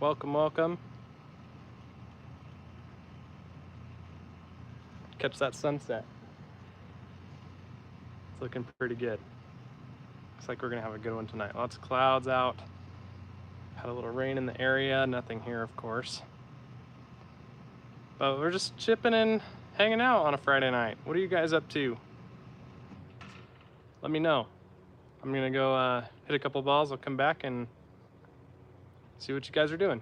Welcome, welcome. Catch that sunset. It's looking pretty good. Looks like we're gonna have a good one tonight. Lots of clouds out. Had a little rain in the area, nothing here, of course. But we're just chipping and hanging out on a Friday night. What are you guys up to? Let me know. I'm gonna go hit a couple balls. I'll come back and see what you guys are doing.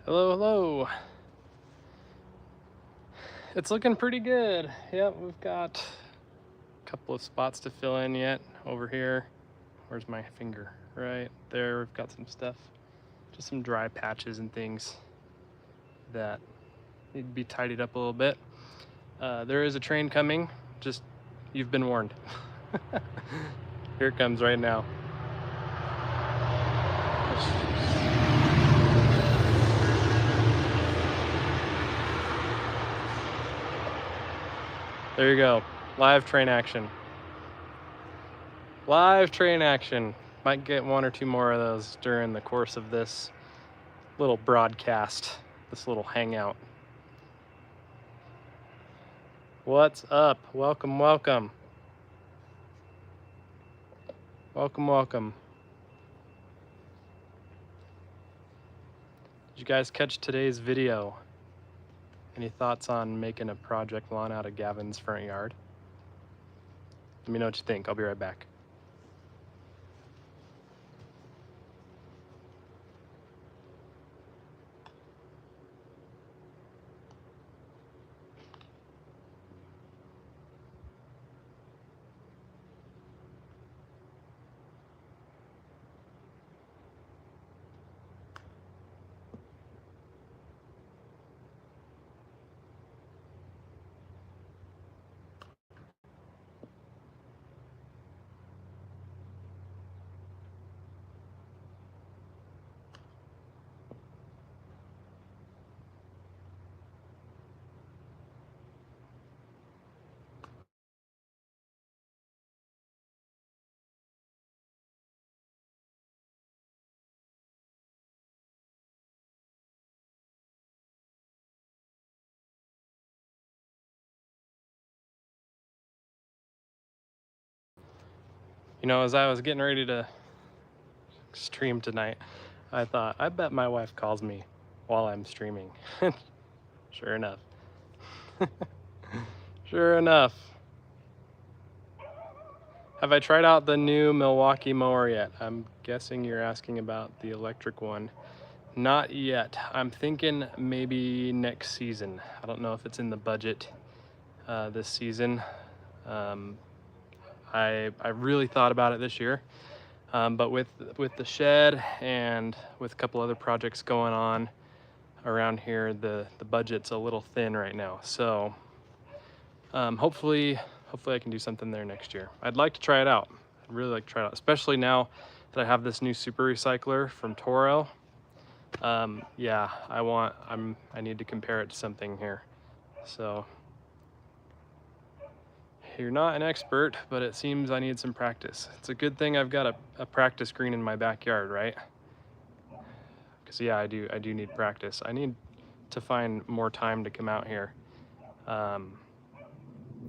Hello, hello. It's looking pretty good. Yep, we've got a couple of spots to fill in yet over here. Where's my finger? Right there, we've got some stuff. Just some dry patches and things that need to be tidied up a little bit. There is a train coming, just you've been warned. Here it comes right now. There you go, live train action. Live train action. Might get one or two more of those during the course of this little broadcast, this little hangout. What's up? Welcome, welcome. Welcome, welcome. Did you guys catch today's video? Any thoughts on making a project lawn out of Gavin's front yard? Let me know what you think. I'll be right back. You know, as I was getting ready to stream tonight, I thought, I bet my wife calls me while I'm streaming. Sure enough. Sure enough. Have I tried out the new Milwaukee mower yet? I'm guessing you're asking about the electric one. Not yet. I'm thinking maybe next season. I don't know if it's in the budget this season. I really thought about it this year, but with the shed and with a couple other projects going on around here, the budget's a little thin right now. So hopefully I can do something there next year. I'd like to try it out. I'd really like to try it out, especially now that I have this new super recycler from Toro. Yeah, I need to compare it to something here. So you're not an expert, but it seems I need some practice. It's a good thing I've got a practice green in my backyard, right? Because yeah, I do need practice. I need to find more time to come out here.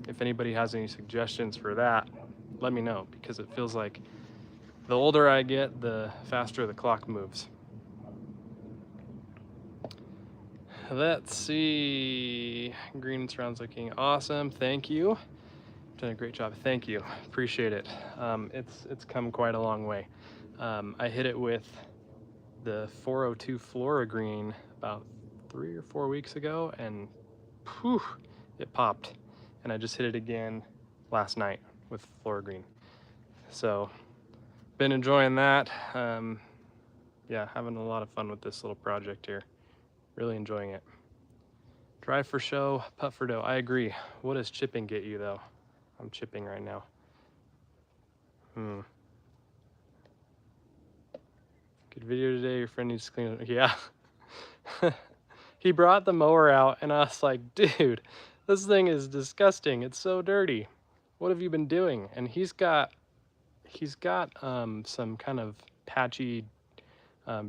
If anybody has any suggestions for that, let me know, because it feels like the older I get, the faster the clock moves. Let's see. Green surrounds looking awesome. Thank you. Done a great job. Thank you. Appreciate it. It's come quite a long way. I hit it with the 402 Flora Green about 3 or 4 weeks ago, and whew, it popped. And I just hit it again last night with Flora Green. So, been enjoying that. Yeah, having a lot of fun with this little project here. Really enjoying it. Dry for show, putt for dough. I agree. What does chipping get you though? I'm chipping right now. Good video today. Your friend needs to clean it. Yeah. He brought the mower out and I was like, dude, this thing is disgusting. It's so dirty. What have you been doing? And he's got some kind of patchy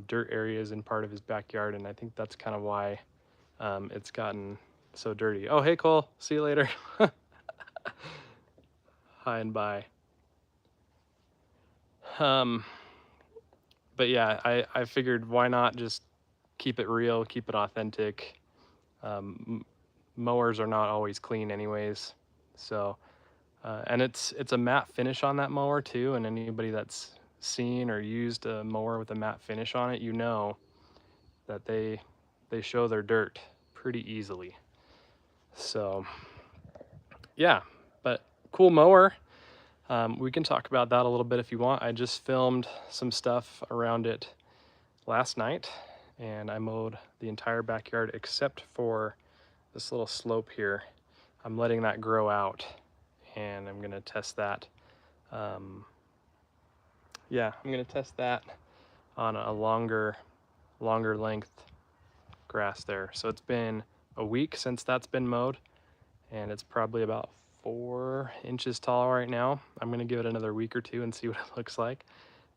dirt areas in part of his backyard, and I think that's kind of why it's gotten so dirty. Oh, hey Cole, see you later. Hi and bye. But yeah, I figured why not just keep it real, keep it authentic. Mowers are not always clean anyways, so and it's a matte finish on that mower too, and anybody that's seen or used a mower with a matte finish on it, you know that they show their dirt pretty easily. So yeah, but cool mower. We can talk about that a little bit if you want. I just filmed some stuff around it last night, and I mowed the entire backyard except for this little slope here. I'm letting that grow out, and I'm gonna test that. Yeah, I'm gonna test that on a longer length grass there. So it's been a week since that's been mowed, and it's probably about 4 inches tall right now. I'm gonna give it another week or two and see what it looks like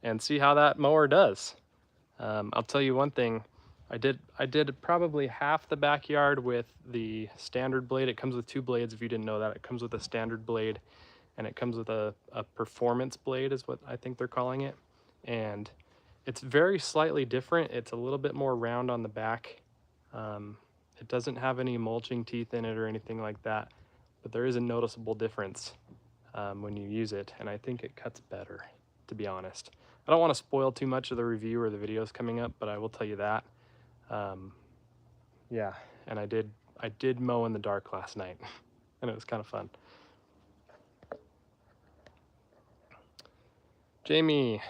and see how that mower does. I'll tell you one thing, I did probably half the backyard with the standard blade. It comes with 2 blades if you didn't know that. It comes with a standard blade and it comes with a performance blade is what I think they're calling it. And it's very slightly different. It's a little bit more round on the back. It doesn't have any mulching teeth in it or anything like that, but there is a noticeable difference when you use it, and I think it cuts better, to be honest. I don't want to spoil too much of the review or the videos coming up, but I will tell you that. Yeah, and I did mow in the dark last night, and it was kind of fun. Jamie,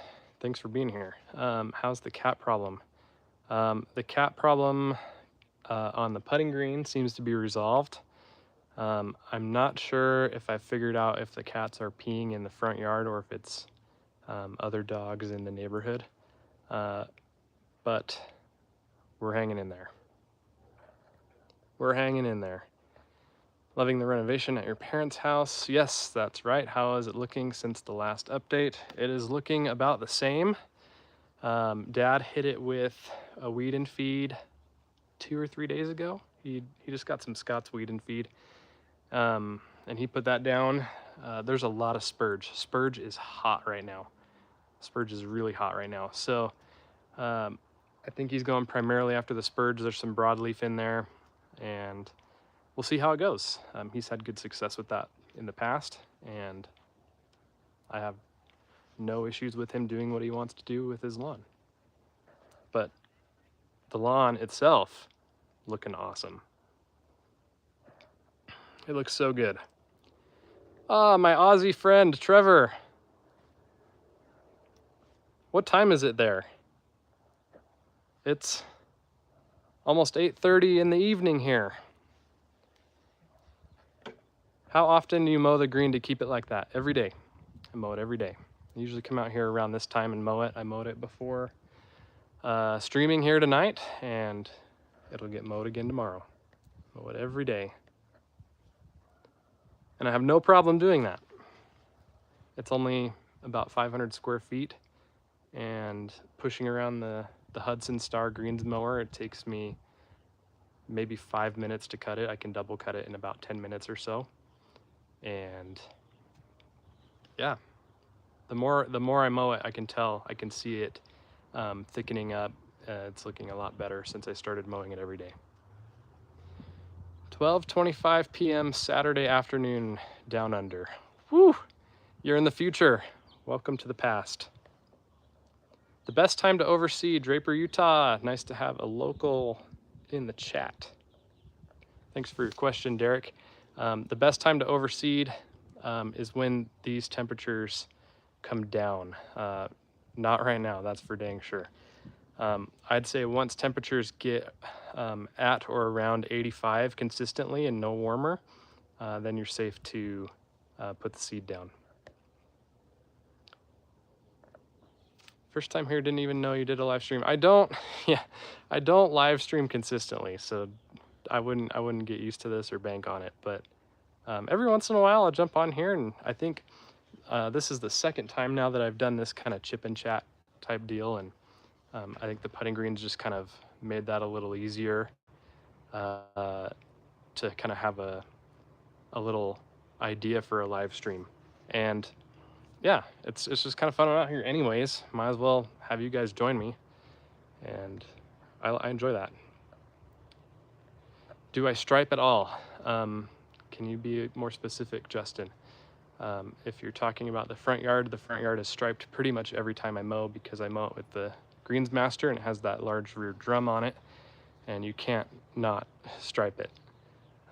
thanks for being here. How's the cat problem? The cat problem on the putting green seems to be resolved. I'm not sure if I figured out if the cats are peeing in the front yard or if it's other dogs in the neighborhood, but we're hanging in there. We're hanging in there. Loving the renovation at your parents' house. Yes, that's right. How is it looking since the last update? It is looking about the same. Dad hit it with a weed and feed 2 or 3 days ago. He just got some Scott's weed and feed, and he put that down. There's a lot of spurge. Spurge is hot right now. Spurge is really hot right now. So I think he's going primarily after the spurge. There's some broadleaf in there, and we'll see how it goes. He's had good success with that in the past, and I have no issues with him doing what he wants to do with his lawn. But the lawn itself looking awesome. It looks so good. Ah, my Aussie friend, Trevor. What time is it there? It's almost 8:30 in the evening here. How often do you mow the green to keep it like that? Every day. I mow it every day. I usually come out here around this time and mow it. I mowed it before streaming here tonight, and it'll get mowed again tomorrow. Mow it every day. And I have no problem doing that. It's only about 500 square feet, and pushing around the Hudson Star Greens mower, it takes me maybe 5 minutes to cut it. I can double cut it in about 10 minutes or so. And yeah, the more I mow it, I can tell, I can see it thickening up. It's looking a lot better since I started mowing it every day. 12:25 p.m. Saturday afternoon down under. Woo! You're in the future. Welcome to the past. The best time to overseed, Draper, Utah. Nice to have a local in the chat. Thanks for your question, Derek. The best time to overseed is when these temperatures come down. Not right now, that's for dang sure. I'd say once temperatures get at or around 85 consistently and no warmer, then you're safe to put the seed down. First time here, didn't even know you did a live stream. I don't live stream consistently, so I wouldn't get used to this or bank on it. But every once in a while, I'll jump on here, and I think this is the second time now that I've done this kind of chip and chat type deal, and I think the putting greens just kind of made that a little easier to kind of have a little idea for a live stream. And yeah, it's just kind of fun out here anyways. Might as well have you guys join me, and I enjoy that. Do I stripe at all? Can you be more specific, Justin? If you're talking about the front yard is striped pretty much every time I mow, because I mow it with the Greensmaster and it has that large rear drum on it, and you can't not stripe it.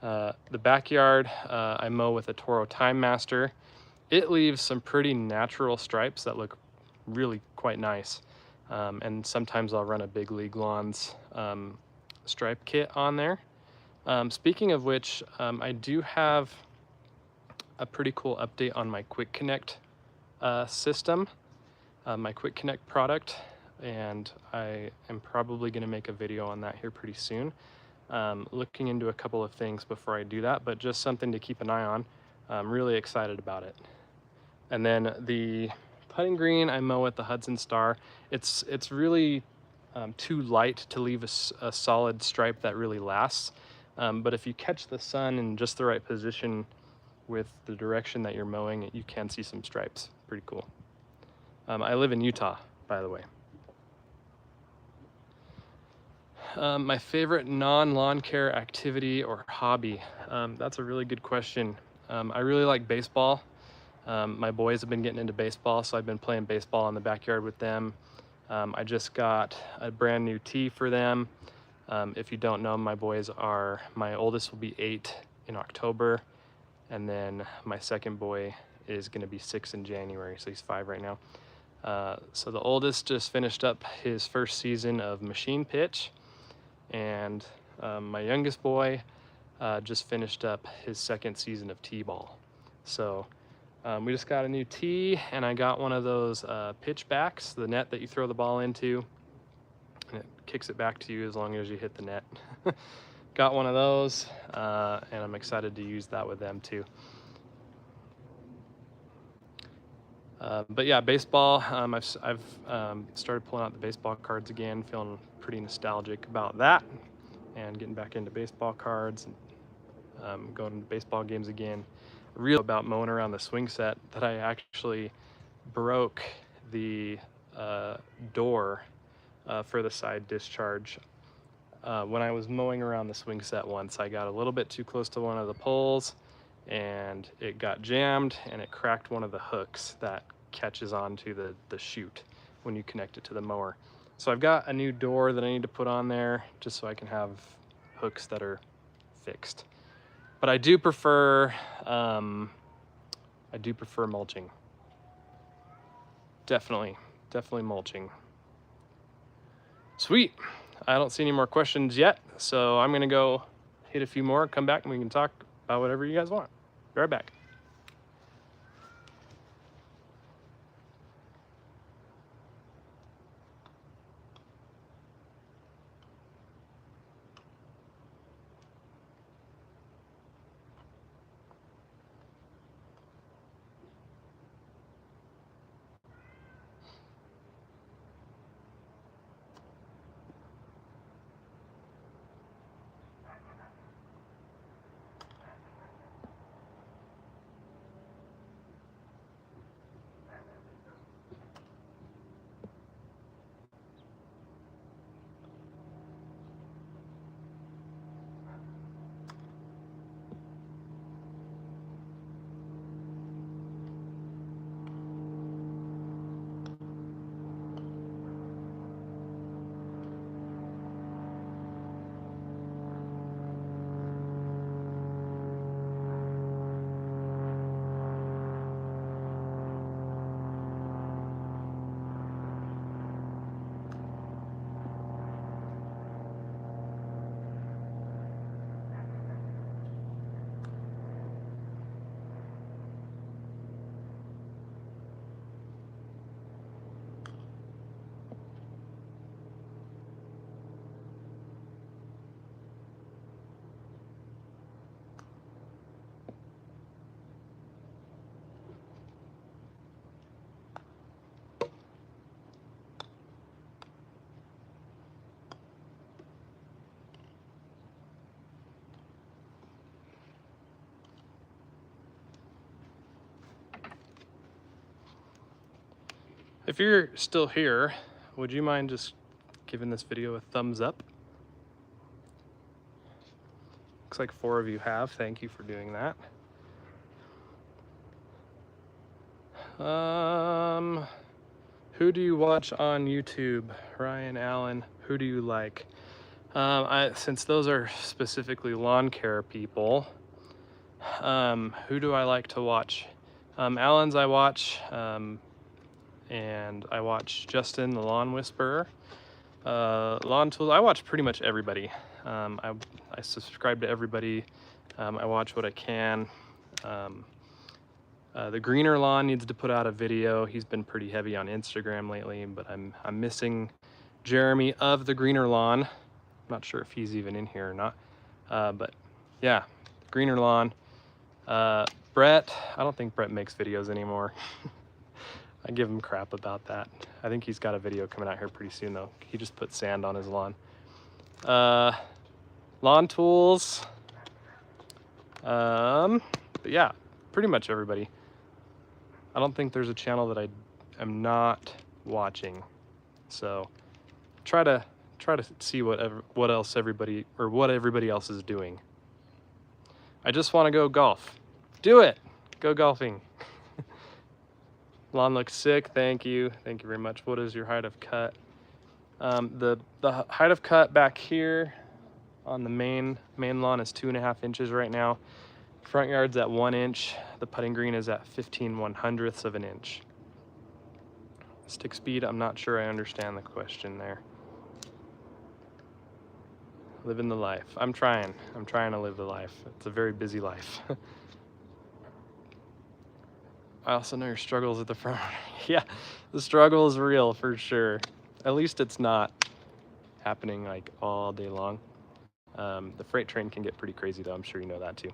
The backyard, I mow with a Toro Time Master. It leaves some pretty natural stripes that look really quite nice. And sometimes I'll run a Big League Lawns stripe kit on there. Speaking of which, I do have a pretty cool update on my Quick Connect system, my Quick Connect product, and I am probably going to make a video on that here pretty soon. Looking into a couple of things before I do that, but just something to keep an eye on. I'm really excited about it. And then the putting green I mow with the Hudson Star. It's really too light to leave a solid stripe that really lasts. But if you catch the sun in just the right position with the direction that you're mowing, you can see some stripes. Pretty cool. I live in Utah, by the way. My favorite non-lawn care activity or hobby? That's a really good question. I really like baseball. My boys have been getting into baseball, so I've been playing baseball in the backyard with them. I just got a brand new tee for them. If you don't know, my oldest will be 8 in October, and then my second boy is going to be 6 in January, so he's 5 right now. So the oldest just finished up his first season of machine pitch, and my youngest boy just finished up his second season of t-ball. So we just got a new tee, and I got one of those pitch backs, the net that you throw the ball into, and it kicks it back to you as long as you hit the net. Got one of those, and I'm excited to use that with them too. But yeah, baseball, I've started pulling out the baseball cards again, feeling pretty nostalgic about that, and getting back into baseball cards and going to baseball games again. Real about mowing around the swing set that I actually broke the door for the side discharge. When I was mowing around the swing set once, I got a little bit too close to one of the poles, and it got jammed, and it cracked one of the hooks that catches onto the chute when you connect it to the mower. So I've got a new door that I need to put on there just so I can have hooks that are fixed. But I do prefer mulching. Definitely mulching. Sweet. I don't see any more questions yet, so I'm gonna go hit a few more, come back, and we can talk about whatever you guys want. Be right back. If you're still here, would you mind just giving this video a thumbs up? Looks like 4 of you have. Thank you for doing that. Who do you watch on YouTube? Ryan, Allen, who do you like? Since those are specifically lawn care people, who do I like to watch? Allen's I watch, and I watch Justin, the Lawn Whisperer. Lawn Tools, I watch pretty much everybody. I subscribe to everybody. I watch what I can. The Greener Lawn needs to put out a video. He's been pretty heavy on Instagram lately, but I'm missing Jeremy of the Greener Lawn. I'm not sure if he's even in here or not. But yeah, Greener Lawn. Brett, I don't think Brett makes videos anymore. I give him crap about that. I think he's got a video coming out here pretty soon though. He just put sand on his lawn. Lawn Tools. But yeah, pretty much everybody. I don't think there's a channel that I am not watching. So try to see what everybody else is doing. I just want to go golf. Do it. Go golfing. Lawn looks sick. Thank you. Thank you very much. What is your height of cut? The height of cut back here on the main lawn is 2.5 inches right now. Front yard's at 1 inch. The putting green is at 15/100ths of an inch. Stick speed, I'm not sure I understand the question there. Living the life. I'm trying to live the life. It's a very busy life. I also know your struggles at the front. Yeah, the struggle is real for sure. At least it's not happening like all day long. The freight train can get pretty crazy though. I'm sure you know that too.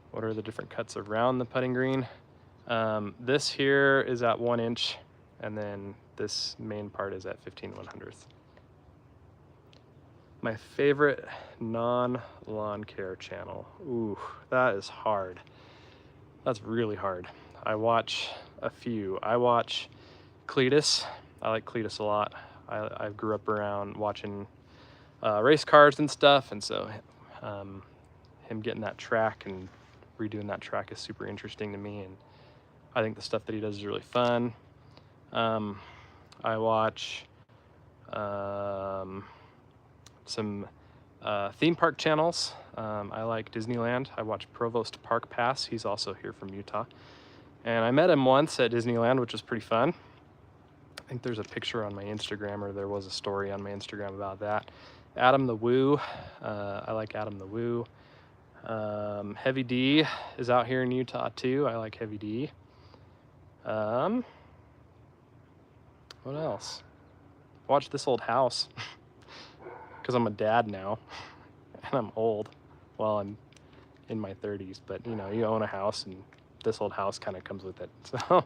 What are the different cuts around the putting green? This here is at 1 inch, and then this main part is at 15/100ths. My favorite non-lawn care channel. Ooh, that is hard. That's really hard. I watch a few. I watch Cletus. I like Cletus a lot. I grew up around watching race cars and stuff, and so him getting that track and redoing that track is super interesting to me, and I think the stuff that he does is really fun. I watch some theme park channels. I like Disneyland. I watch Provost Park Pass. He's also here from Utah. And I met him once at Disneyland, which was pretty fun. I think there's a picture on my Instagram, or there was a story on my Instagram about that. Adam the Woo. I like Adam the Woo. Heavy D is out here in Utah too. I like Heavy D. What else? Watch This Old House. Because I'm a dad now and I'm old. Well, I'm in my 30s, but you know, you own a house and This Old House kind of comes with it. So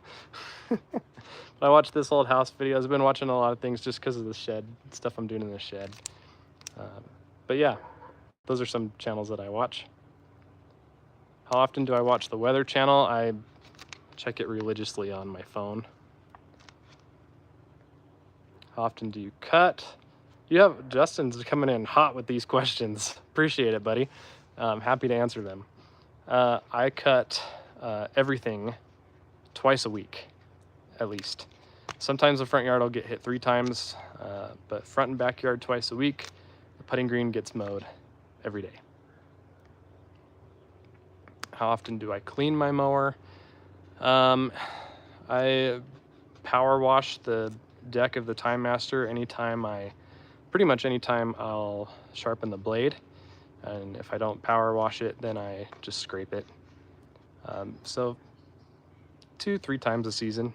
I watch This Old House videos. I've been watching a lot of things just because of the shed, stuff I'm doing in the shed. But yeah, those are some channels that I watch. How often do I watch the Weather Channel? I check it religiously on my phone. How often do you cut? Justin's coming in hot with these questions. Appreciate it, buddy. Happy to answer them. I cut everything twice a week, at least. Sometimes the front yard will get hit 3 times, but front and backyard twice a week. The putting green gets mowed every day. How often do I clean my mower? I power wash the deck of the Time Master pretty much anytime I'll sharpen the blade. And if I don't power wash it, then I just scrape it. So 2-3 times a season.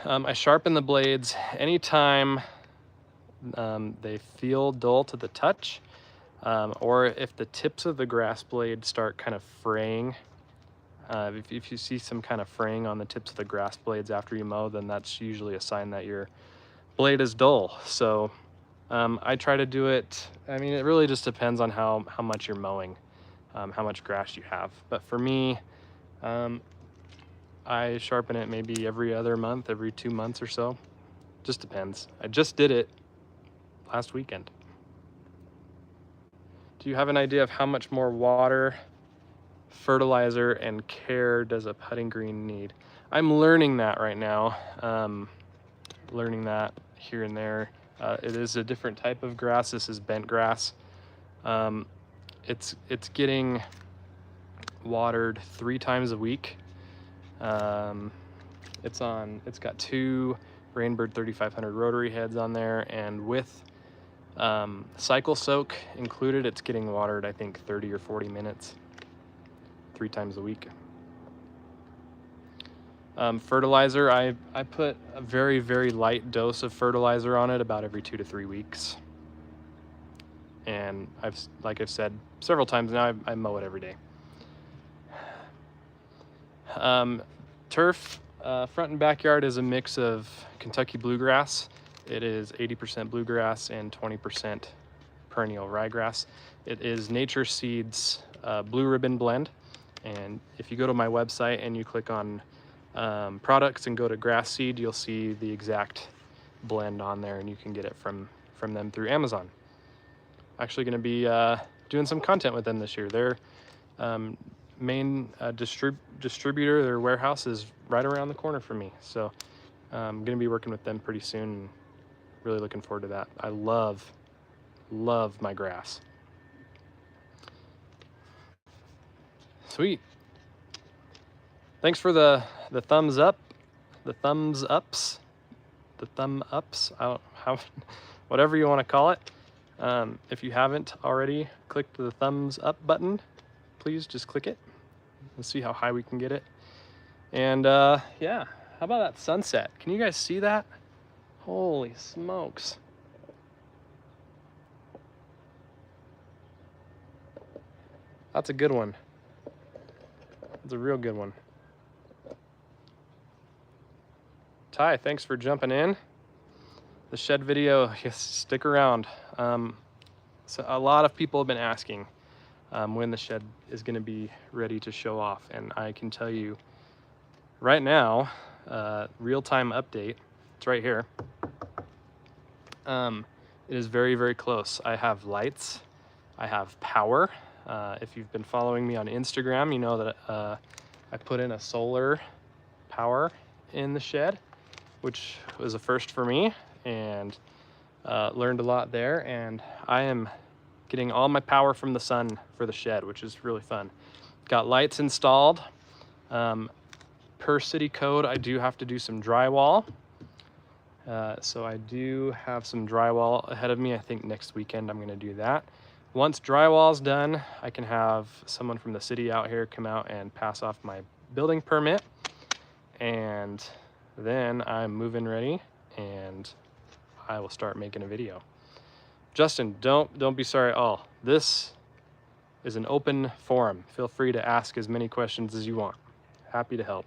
I sharpen the blades anytime they feel dull to the touch, or if the tips of the grass blade start kind of fraying. If you see some kind of fraying on the tips of the grass blades after you mow, then that's usually a sign that your blade is dull. So I try to do it, I mean, it really just depends on how much you're mowing, how much grass you have. But for me, I sharpen it maybe every other month, every 2 months or so. Just depends. I just did it last weekend. Do you have an idea of how much more water, fertilizer, and care does a putting green need? I'm learning that right now. Learning that here and there. It is a different type of grass. This is bent grass. It's getting watered 3 times a week. It's got 2 Rainbird 3500 rotary heads on there, and with cycle soak included, it's getting watered, I think 30 or 40 minutes, 3 times a week. Fertilizer, I put a very, very light dose of fertilizer on it about every 2 to 3 weeks. And like I've said several times now, I mow it every day. Turf, front and backyard is a mix of Kentucky bluegrass. It is 80% bluegrass and 20% perennial ryegrass. It is Nature Seeds Blue Ribbon Blend. And if you go to my website and you click on products and go to grass seed, you'll see the exact blend on there, and you can get it from them through Amazon. Actually going to be doing some content with them this year. Their main distributor, their warehouse is right around the corner from me. So I'm going to be working with them pretty soon, and really looking forward to that. I love my grass. Sweet. Thanks for the thumbs up, the thumbs ups, the thumb ups. I don't how whatever you want to call it. If you haven't already clicked the thumbs up button, please just click it. Let's see how high we can get it. And yeah, how about that sunset? Can you guys see that? Holy smokes. That's a good one. That's a real good one. Ty, thanks for jumping in. The shed video, yes, stick around. So a lot of people have been asking when the shed is going to be ready to show off, and I can tell you right now, real-time update, it's right here. It is very, very close. I have lights, I have power. If you've been following me on Instagram, you know that I put in a solar power in the shed, which was a first for me, and learned a lot there. And I am getting all my power from the sun for the shed, which is really fun. Got lights installed. Per city code, I do have to do some drywall. So I do have some drywall ahead of me. I think next weekend I'm gonna do that. Once drywall's done, I can have someone from the city out here come out and pass off my building permit. And then I'm move-in ready, and I will start making a video. Justin, don't be sorry at all. This is an open forum. Feel free to ask as many questions as you want. Happy to help.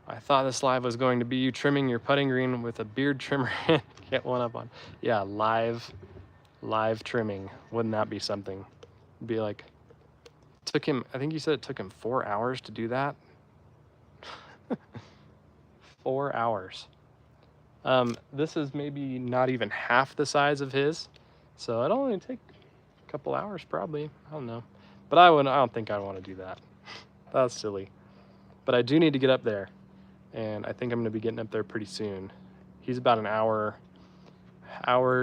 I thought this live was going to be you trimming your putting green with a beard trimmer and get one up on. Yeah, live trimming. Wouldn't that be something? It'd be like, took him, I think you said it took him 4 hours to do that. 4 hours. This is maybe not even half the size of his, so it'll only take a couple hours probably. I don't know, but I don't think I want to do that. That's silly. But I do need to get up there, and I think I'm going to be getting up there pretty soon. He's about an hour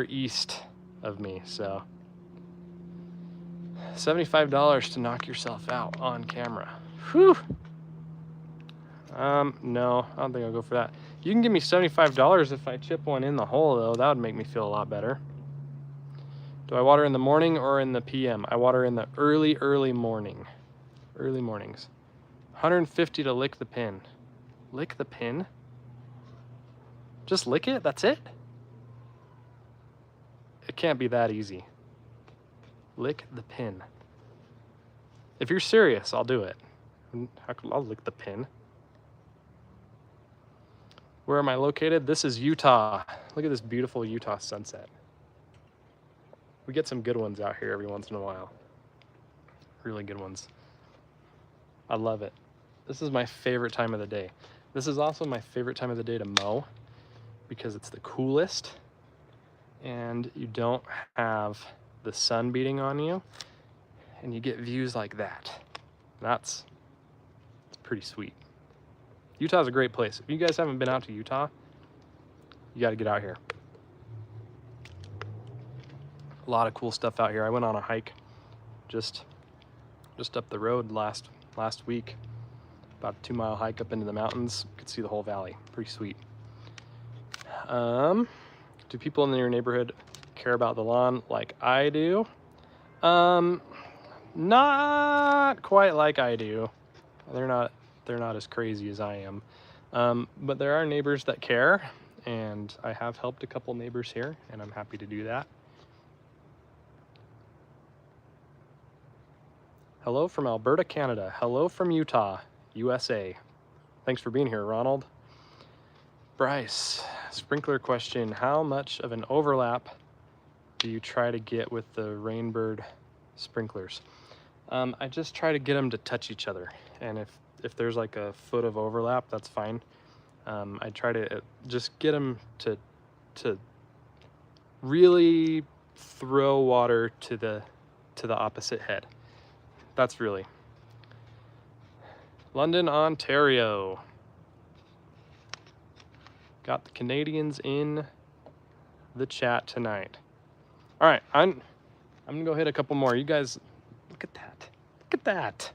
east of me, so $75 to knock yourself out on camera. Whew. No, I don't think I'll go for that. You can give me $75 if I chip one in the hole, though. That would make me feel a lot better. Do I water in the morning or in the PM? I water in the early morning. Early mornings. 150 to lick the pin. Lick the pin? Just lick it? That's it? It can't be that easy. Lick the pin. If you're serious, I'll do it. I'll lick the pin. Where am I located? This is Utah. Look at this beautiful Utah sunset. We get some good ones out here every once in a while. Really good ones. I love it. This is my favorite time of the day. This is also my favorite time of the day to mow because it's the coolest and you don't have the sun beating on you and you get views like that. It's pretty sweet. Utah's a great place. If you guys haven't been out to Utah, you got to get out here. A lot of cool stuff out here. I went on a hike just up the road last week. About a 2-mile hike up into the mountains. Could see the whole valley. Pretty sweet. Do people in your neighborhood care about the lawn like I do? Not quite like I do. They're not as crazy as I am. But there are neighbors that care, and I have helped a couple neighbors here, and I'm happy to do that. Hello from Alberta, Canada. Hello from Utah, USA. Thanks for being here, Ronald. Bryce, sprinkler question. How much of an overlap do you try to get with the Rainbird sprinklers? I just try to get them to touch each other. And if there's like a foot of overlap, that's fine. I try to just get them to really throw water to the opposite head. That's really. London, Ontario. Got the Canadians in the chat tonight. All right, I'm gonna go hit a couple more. You guys, look at that. Look at that.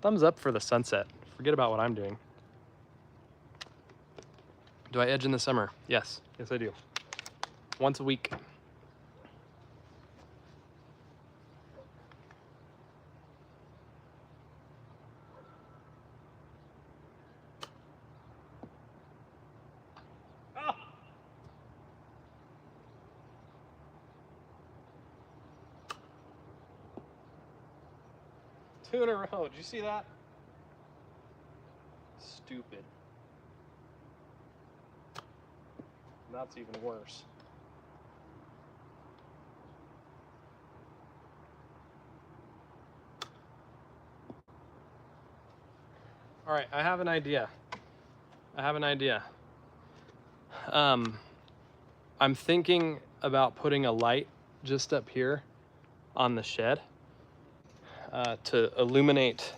Thumbs up for the sunset. Forget about what I'm doing. Do I edge in the summer? Yes, yes I do. Once a week. Two in a row. Did you see that? Stupid. That's even worse. All right, I have an idea. I'm thinking about putting a light just up here on the shed to illuminate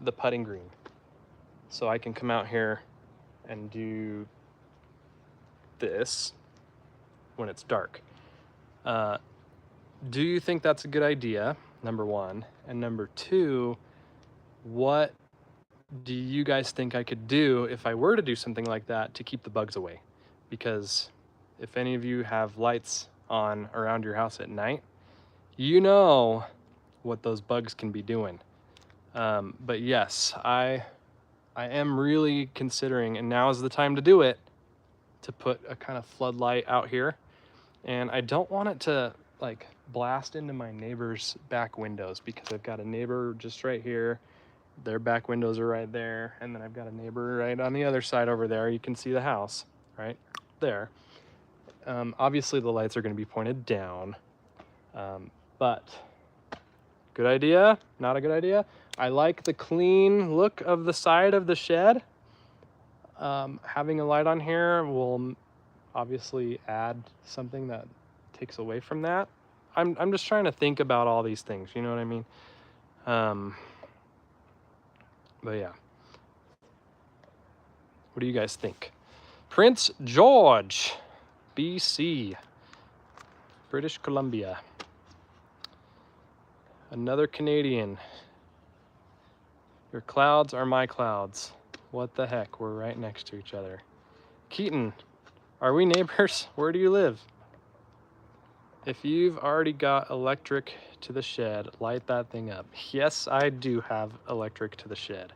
the putting green. So I can come out here and do this when it's dark. Do you think that's a good idea? Number one. And number two, what do you guys think I could do if I were to do something like that to keep the bugs away? Because if any of you have lights on around your house at night, you know what those bugs can be doing. But yes, I am really considering, and now is the time to do it, to put a kind of floodlight out here. And I don't want it to like blast into my neighbor's back windows because I've got a neighbor just right here. Their back windows are right there. And then I've got a neighbor right on the other side over there. You can see the house right there. Obviously the lights are going to be pointed down, but good idea, not a good idea. I like the clean look of the side of the shed. Having a light on here will obviously add something that takes away from that. I'm just trying to think about all these things, you know what I mean? But yeah. What do you guys think? Prince George, BC, British Columbia. Another Canadian. Your clouds are my clouds. What the heck? We're right next to each other. Keaton, are we neighbors? Where do you live? If you've already got electric to the shed, light that thing up. Yes, I do have electric to the shed,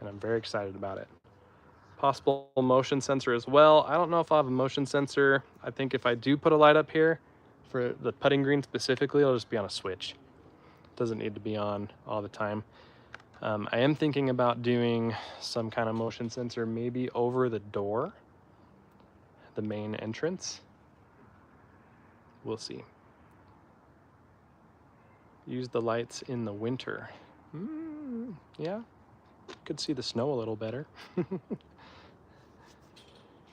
and I'm very excited about it. Possible motion sensor as well. I don't know if I'll have a motion sensor. I think if I do put a light up here, for the putting green specifically, it'll just be on a switch. It doesn't need to be on all the time. I am thinking about doing some kind of motion sensor maybe over the door, the main entrance. We'll see. Use the lights in the winter. Yeah. Could see the snow a little better.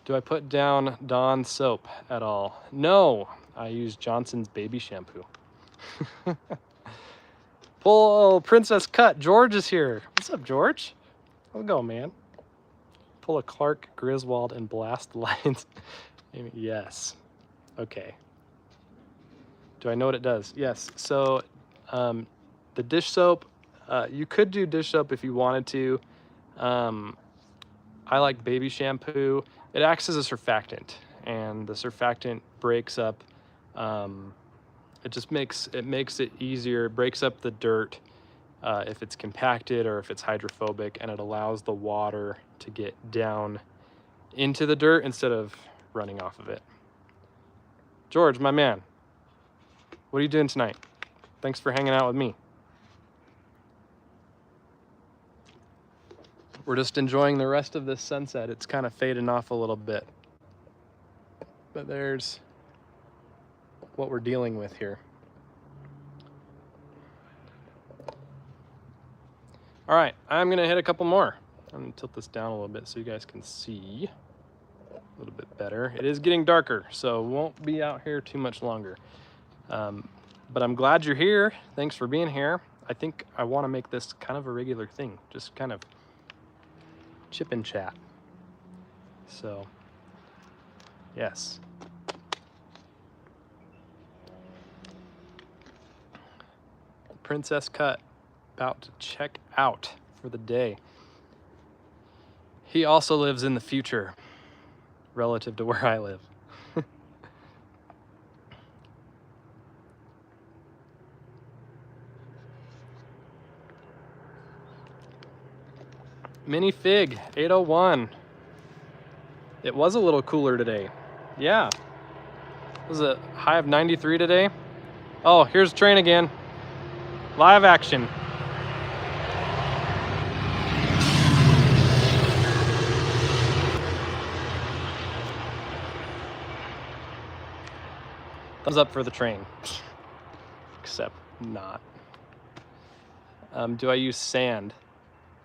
Do I put down Dawn soap at all? No, I use Johnson's baby shampoo. Pull Princess Cut. George is here. What's up, George? How's it going, man? Pull a Clark Griswold and blast lines. Yes. Okay. Do I know what it does? Yes. So the dish soap, you could do dish soap if you wanted to. I like baby shampoo. It acts as a surfactant, and the surfactant breaks up. It just makes it easier. It breaks up the dirt if it's compacted or if it's hydrophobic, and it allows the water to get down into the dirt instead of running off of it. George, my man, what are you doing tonight? Thanks for hanging out with me. We're just enjoying the rest of this sunset. It's kind of fading off a little bit, but there's what we're dealing with here. All right, I'm gonna hit a couple more. I'm gonna tilt this down a little bit so you guys can see a little bit better. It is getting darker, so won't be out here too much longer. But I'm glad you're here. Thanks for being here. I think I want to make this kind of a regular thing, just kind of chip and chat. So, yes. Princess Cut about to check out for the day. He also lives in the future relative to where I live. Mini Fig 801. It was a little cooler today. Yeah. Was it a high of 93 today? Oh, here's the train again. Live action. Thumbs up for the train. Except not. Do I use sand?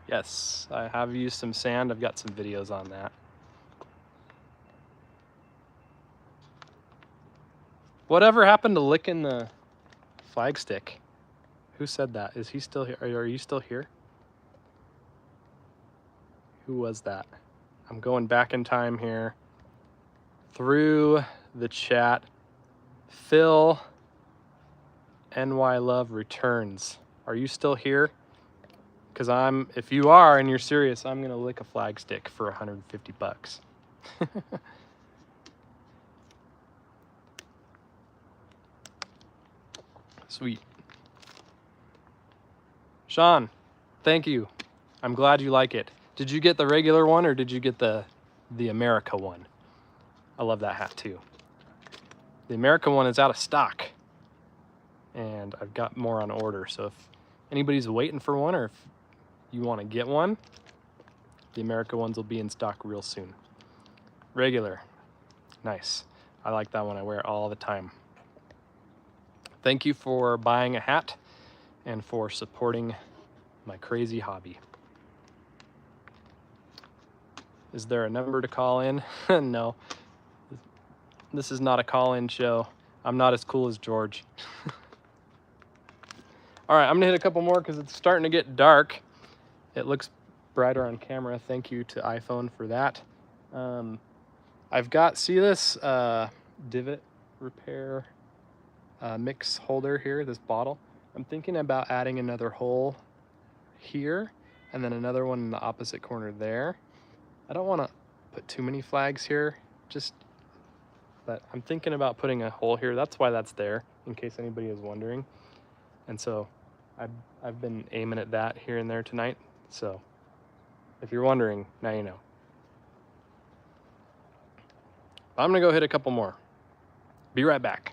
Yes, I have used some sand. I've got some videos on that. Whatever happened to licking the flag stick? Who said that? Is he still here? Are you still here? Who was that? I'm going back in time here through the chat. Phil NY Love returns. Are you still here? Because if you are and you're serious, I'm gonna lick a flag stick for 150 bucks. Sweet. Sean, thank you. I'm glad you like it. Did you get the regular one or did you get the America one? I love that hat too. The America one is out of stock and I've got more on order. So if anybody's waiting for one or if you want to get one, the America ones will be in stock real soon. Regular, nice. I like that one, I wear it all the time. Thank you for buying a hat and for supporting my crazy hobby. Is there a number to call in? No, this is not a call-in show. I'm not as cool as George. All right, I'm gonna hit a couple more because it's starting to get dark. It looks brighter on camera. Thank you to iPhone for that. I've got, see this divot repair mix holder here, this bottle. I'm thinking about adding another hole here and then another one in the opposite corner there. I don't want to put too many flags here, but I'm thinking about putting a hole here. That's why that's there, in case anybody is wondering. And so I've been aiming at that here and there tonight. So if you're wondering, now you know. I'm gonna go hit a couple more. Be right back.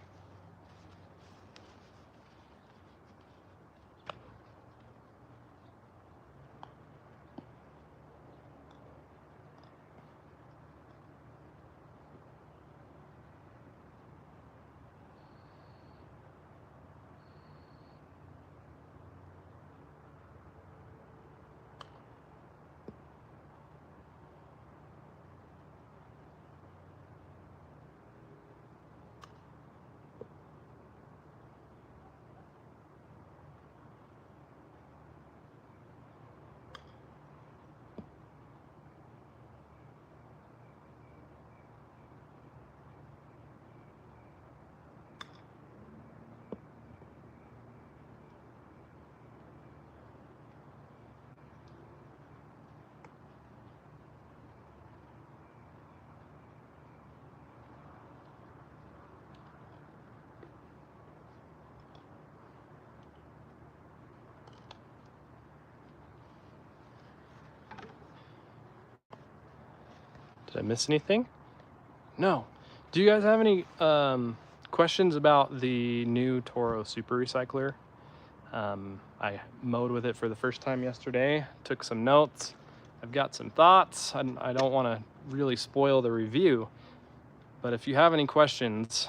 Did I miss anything? No. Do you guys have any questions about the new Toro Super Recycler? I mowed with it for the first time yesterday, took some notes. I've got some thoughts. I don't want to really spoil the review, but if you have any questions,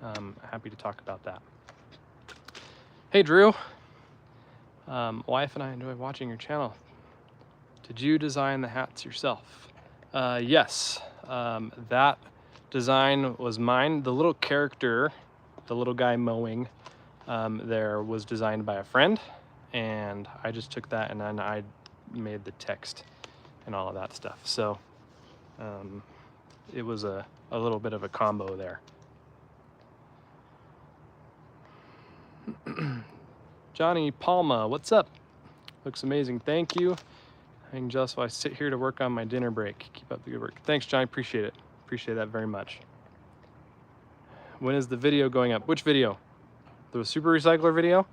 I'm happy to talk about that. Hey, Drew. Wife and I enjoy watching your channel. Did you design the hats yourself? Yes, that design was mine. The little character, the little guy mowing, there was designed by a friend, and I just took that and then I made the text and all of that stuff. So it was a little bit of a combo there. Johnny Palma, what's up? Looks amazing, thank you. I'm jealous while I sit here to work on my dinner break. Keep up the good work. Thanks, Johnny, appreciate it. Appreciate that very much. When is the video going up? Which video? The Super Recycler video?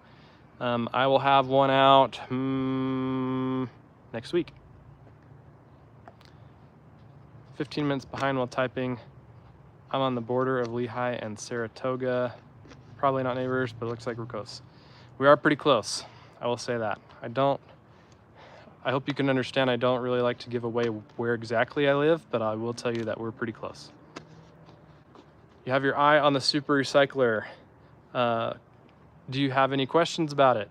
I will have one out next week. 15 minutes behind while typing. I'm on the border of Lehi and Saratoga. Probably not neighbors, but it looks like we're close. We are pretty close, I will say that. I hope you can understand I don't really like to give away where exactly I live, but I will tell you that we're pretty close. You have your eye on the Super Recycler. Do you have any questions about it?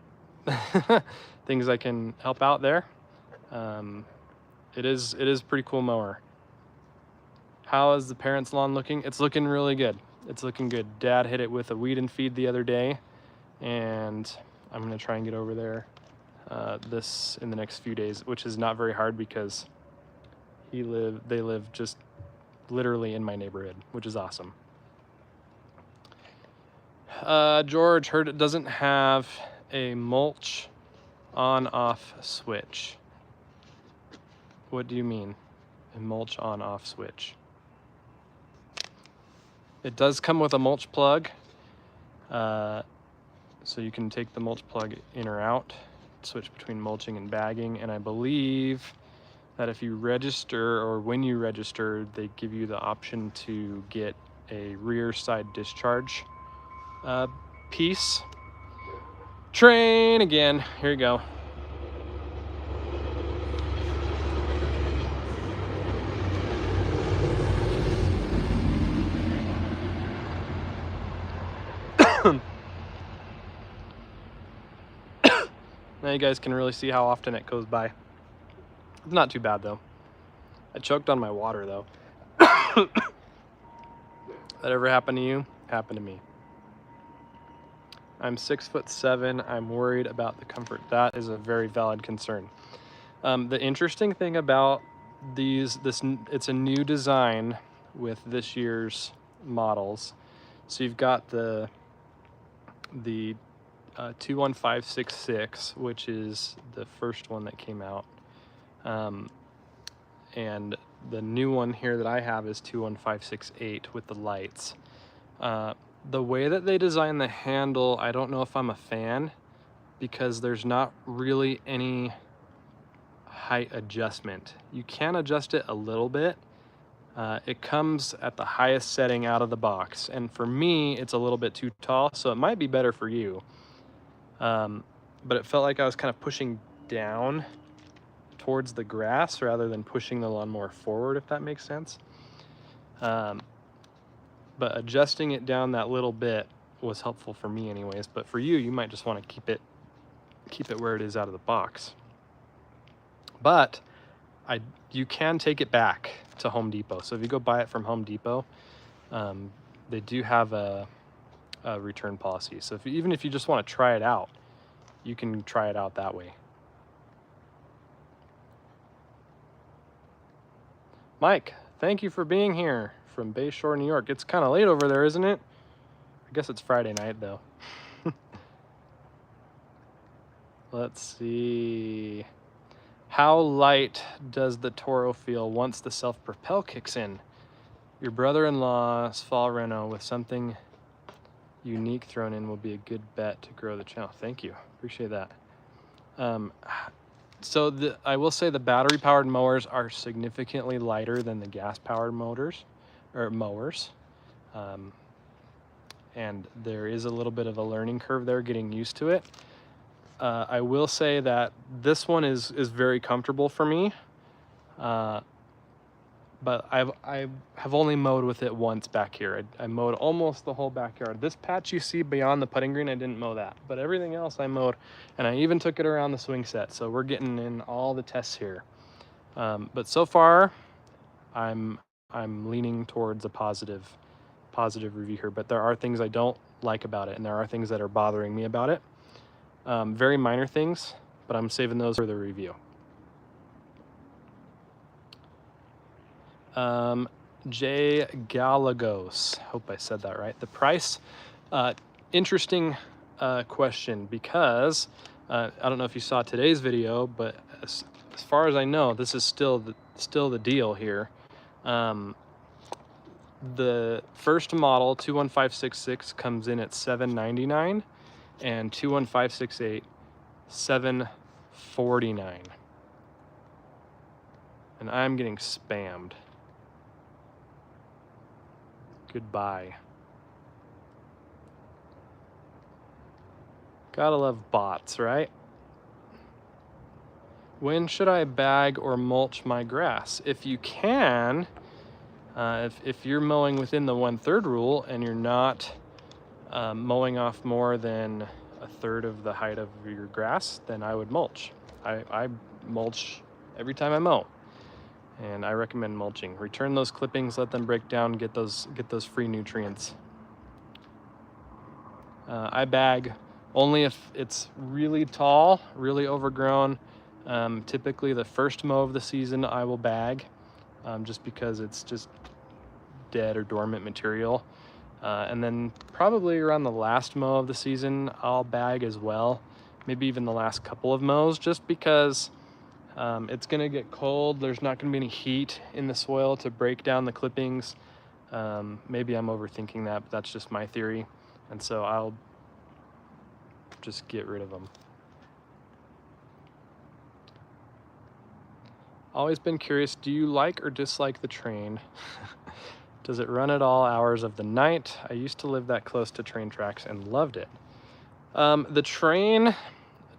Things I can help out there. It is a pretty cool mower. How is the parents' lawn looking? It's looking really good. It's looking good. Dad hit it with a weed and feed the other day, and I'm gonna try and get over there this in the next few days, which is not very hard because they live just literally in my neighborhood, which is awesome. George, heard it doesn't have a mulch on-off switch. What do you mean, a mulch on-off switch? It does come with a mulch plug, so you can take the mulch plug in or out, switch between mulching and bagging, and I believe that if you register, or when you register, they give you the option to get a rear side discharge piece. Train again, here you go. Now you guys can really see how often it goes by. It's not too bad though. I choked on my water though. That ever happened to you? Happened to me. I'm 6'7". I'm worried about the comfort. That is a very valid concern. The interesting thing about it's a new design with this year's models. So you've got the 21566, which is the first one that came out, and the new one here that I have is 21568 with the lights. The way that they design the handle, I don't know if I'm a fan, because there's not really any height adjustment. You can adjust it a little bit. It comes at the highest setting out of the box, and for me it's a little bit too tall, so it might be better for you. But it felt like I was kind of pushing down towards the grass rather than pushing the lawnmower forward, if that makes sense. But adjusting it down that little bit was helpful for me anyways, but for you, you might just want to keep it where it is out of the box. But you can take it back to Home Depot. So if you go buy it from Home Depot, they do have a return policy. So even if you just want to try it out, you can try it out that way. Mike, thank you for being here from Bayshore, New York. It's kind of late over there, isn't it? I guess it's Friday night though. Let's see. How light does the Toro feel once the self-propel kicks in? Your brother-in-law's fall reno with something unique thrown in will be a good bet to grow the channel. Thank you, appreciate that. I will say the battery powered mowers are significantly lighter than the gas powered mowers. Um, and there is a little bit of a learning curve there, getting used to it. I will say that this one is very comfortable for me, but I have only mowed with it once back here. I mowed almost the whole backyard. This patch you see beyond the putting green, I didn't mow that, but everything else I mowed, and I even took it around the swing set. So we're getting in all the tests here. But so far, I'm leaning towards a positive review here, but there are things I don't like about it, and there are things that are bothering me about it. Very minor things, but I'm saving those for the review. Jay Galagos, hope I said that right. The price, interesting question, because I don't know if you saw today's video, but as far as I know, this is still the deal here. The first model 21566 comes in at $799, and 21568 $749, and I'm getting spammed. Goodbye. Gotta love bots, right? When should I bag or mulch my grass? If you can, if you're mowing within the 1/3 rule and you're not mowing off more than 1/3 of the height of your grass, then I would mulch. I mulch every time I mow, and I recommend mulching. Return those clippings, let them break down, get those free nutrients. I bag only if it's really tall, really overgrown. Typically the first mow of the season I will bag, just because it's just dead or dormant material. And then probably around the last mow of the season, I'll bag as well. Maybe even the last couple of mows, just because it's gonna get cold. There's not gonna be any heat in the soil to break down the clippings. Maybe I'm overthinking that, but that's just my theory. And so I'll just get rid of them. Always been curious, do you like or dislike the train? Does it run at all hours of the night? I used to live that close to train tracks and loved it. The train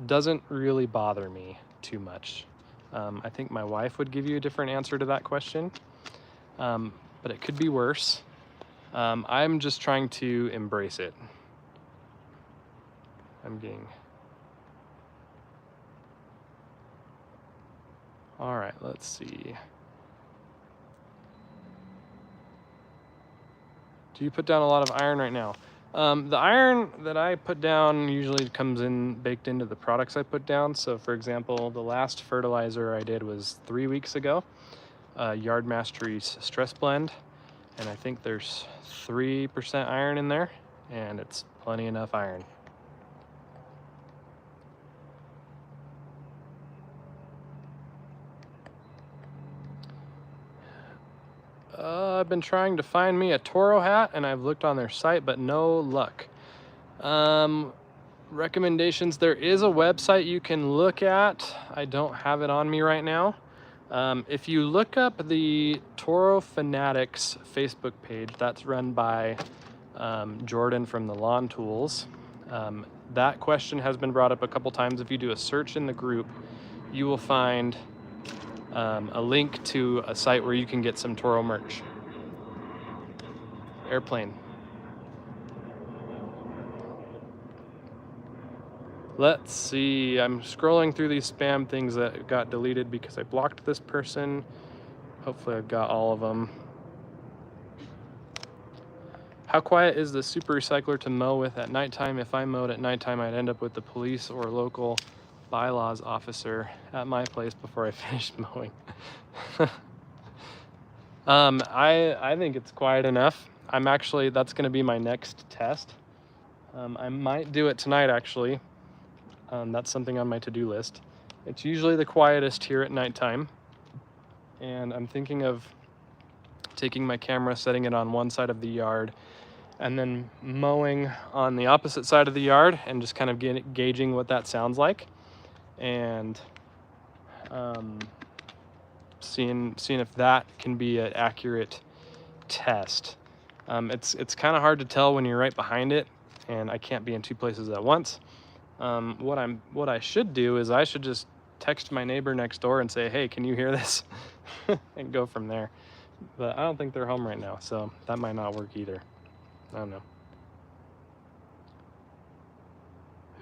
doesn't really bother me too much. I think my wife would give you a different answer to that question, but it could be worse. I'm just trying to embrace it. All right, let's see. Do you put down a lot of iron right now? The iron that I put down usually comes in baked into the products I put down. So for example, the last fertilizer I did was 3 weeks ago, Yard Mastery's Stress Blend. And I think there's 3% iron in there, and it's plenty enough iron. I've been trying to find me a Toro hat, and I've looked on their site, but no luck. Recommendations, there is a website you can look at. I don't have it on me right now. If you look up the Toro Fanatics Facebook page, that's run by Jordan from the Lawn Tools. That question has been brought up a couple times. If you do a search in the group, you will find a link to a site where you can get some Toro merch. Airplane. Let's see, I'm scrolling through these spam things that got deleted because I blocked this person. Hopefully I've got all of them. How quiet is the super recycler to mow with at nighttime? If I mowed at nighttime, I'd end up with the police or local bylaws officer at my place before I finished mowing. I think it's quiet enough. That's gonna be my next test. I might do it tonight actually. That's something on my to-do list. It's usually the quietest here at nighttime. And I'm thinking of taking my camera, setting it on one side of the yard, and then mowing on the opposite side of the yard and just kind of gauging what that sounds like. And seeing if that can be an accurate test. It's kind of hard to tell when you're right behind it, and I can't be in two places at once. What I should do is I should just text my neighbor next door and say, hey, can you hear this? And go from there. But I don't think they're home right now, so that might not work either. I don't know.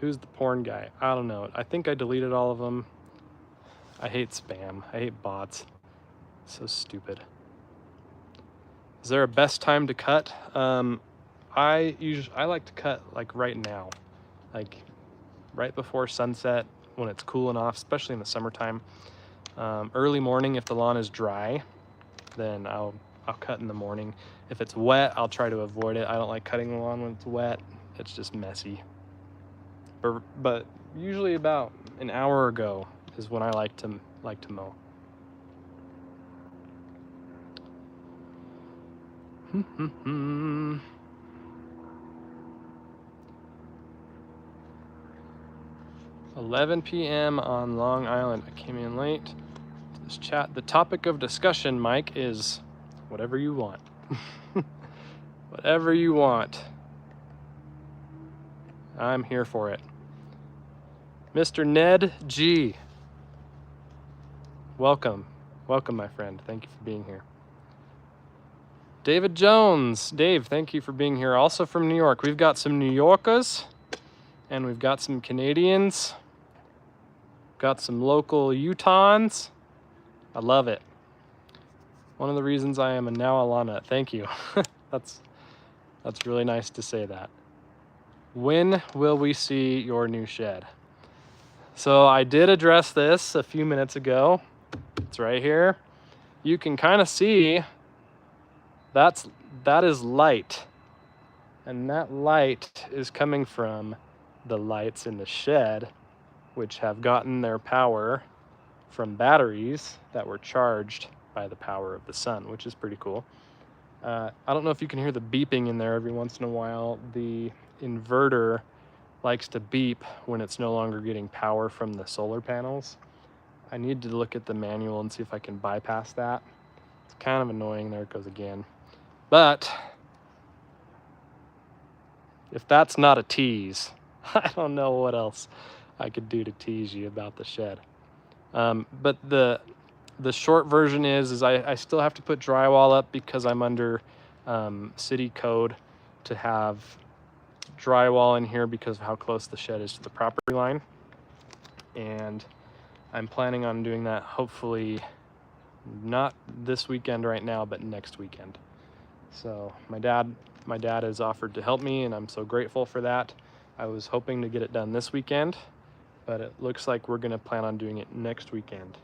Who's the porn guy? I don't know. I think I deleted all of them. I hate spam. I hate bots. So stupid. Is there a best time to cut? I like to cut like right now, like right before sunset when it's cooling off, especially in the summertime. Early morning if the lawn is dry, then I'll cut in the morning. If it's wet, I'll try to avoid it. I don't like cutting the lawn when it's wet. It's just messy. But usually about an hour ago is when I like to mow. 11 p.m. on Long Island. I came in late. This chat. The topic of discussion, Mike, is whatever you want. Whatever you want. I'm here for it. Mr. Ned G. Welcome. Welcome, my friend. Thank you for being here. David Jones. Dave, thank you for being here. Also from New York. We've got some New Yorkers and we've got some Canadians. Got some local Utahns. I love it. One of the reasons I am a now alana. Thank you. That's really nice to say that. When will we see your new shed? So I did address this a few minutes ago. It's right here. You can kind of see that is light. And that light is coming from the lights in the shed, which have gotten their power from batteries that were charged by the power of the sun, which is pretty cool. I don't know if you can hear the beeping in there every once in a while. The inverter likes to beep when it's no longer getting power from the solar panels. I need to look at the manual and see if I can bypass that. It's kind of annoying. There it goes again. But if that's not a tease, I don't know what else I could do to tease you about the shed. But the short version is I still have to put drywall up because I'm under city code to have drywall in here because of how close the shed is to the property line. And I'm planning on doing that hopefully not this weekend right now, but next weekend. So my dad has offered to help me and I'm so grateful for that. I was hoping to get it done this weekend, but it looks like we're gonna plan on doing it next weekend.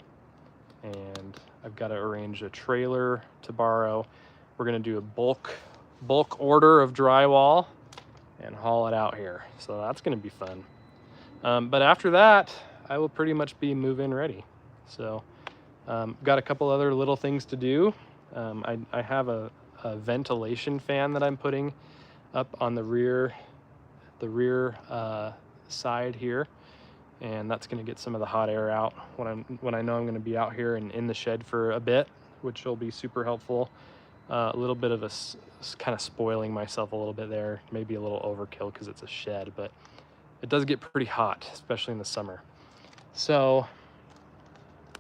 And I've got to arrange a trailer to borrow. We're gonna do a bulk order of drywall and haul it out here. So that's gonna be fun. But after that, I will pretty much be move-in ready. So got a couple other little things to do. I have a ventilation fan that I'm putting up on the rear side here, and that's going to get some of the hot air out when I know I'm going to be out here and in the shed for a bit, which will be super helpful. A little bit of kind of spoiling myself a little bit there, maybe a little overkill because it's a shed, but it does get pretty hot, especially in the summer. So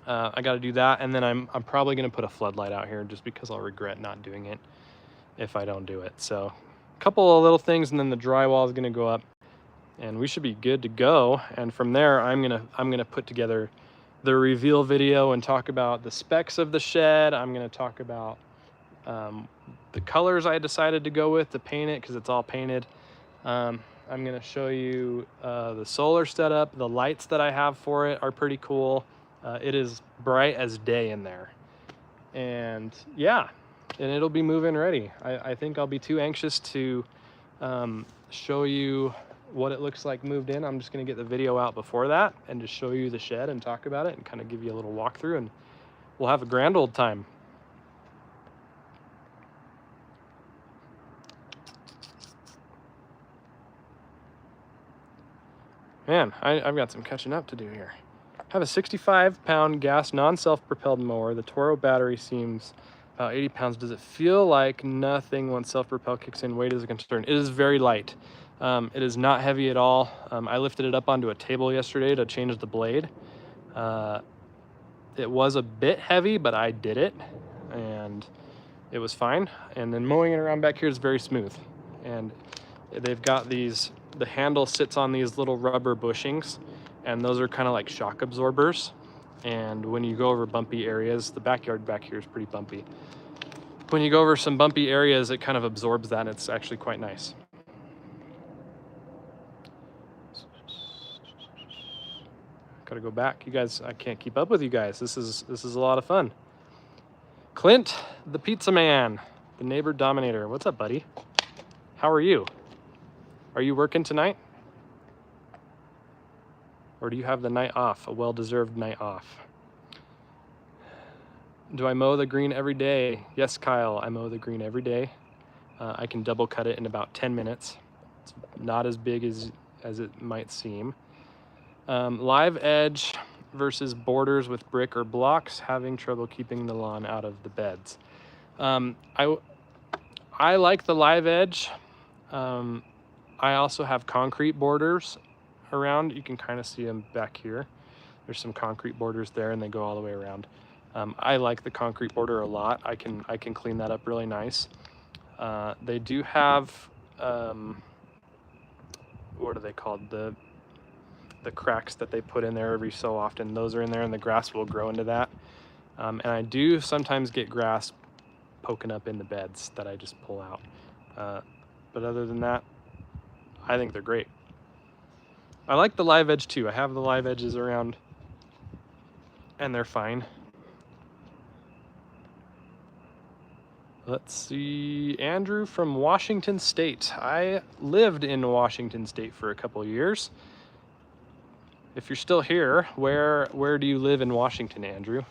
I got to do that, and then I'm probably going to put a floodlight out here just because I'll regret not doing it if I don't do it. So a couple of little things, and then the drywall is going to go up, and we should be good to go. And from there, I'm gonna put together the reveal video and talk about the specs of the shed. I'm gonna talk about the colors I decided to go with to paint it because it's all painted. I'm gonna show you the solar setup. The lights that I have for it are pretty cool. It is bright as day in there, and yeah, and it'll be move-in ready. I think I'll be too anxious to show you what it looks like moved in. I'm just gonna get the video out before that and just show you the shed and talk about it and kind of give you a little walkthrough, and we'll have a grand old time. Man, I've got some catching up to do here. have a 65-pound gas non-self-propelled mower. The Toro battery seems about 80 pounds. Does it feel like nothing once self-propel kicks in? Weight is a concern. It is very light. It is not heavy at all. I lifted it up onto a table yesterday to change the blade. It was a bit heavy, but I did it and it was fine. And then mowing it around back here is very smooth. And they've got these, the handle sits on these little rubber bushings, and those are kind of like shock absorbers. And when you go over bumpy areas, the backyard back here is pretty bumpy. When you go over some bumpy areas, it kind of absorbs that, and it's actually quite nice. Gotta go back. You guys, I can't keep up with you guys. This is a lot of fun. Clint, the pizza man, the neighbor dominator. What's up, buddy? How are you? Are you working tonight? Or do you have the night off, a well-deserved night off? Do I mow the green every day? Yes, Kyle, I mow the green every day. I can double cut it in about 10 minutes. It's not as big as it might seem. Live edge versus borders with brick or blocks, having trouble keeping the lawn out of the beds. I like the live edge. I also have concrete borders around. You can kind of see them back here. There's some concrete borders there, and they go all the way around. I like the concrete border a lot. I can clean that up really nice. They do have what are they called? The cracks that they put in there every so often. Those are in there, and the grass will grow into that. And I do sometimes get grass poking up in the beds that I just pull out. But other than that, I think they're great. I like the live edge too. I have the live edges around, and they're fine. Let's see, Andrew from Washington State. I lived in Washington State for a couple years. If you're still here, where do you live in Washington, Andrew?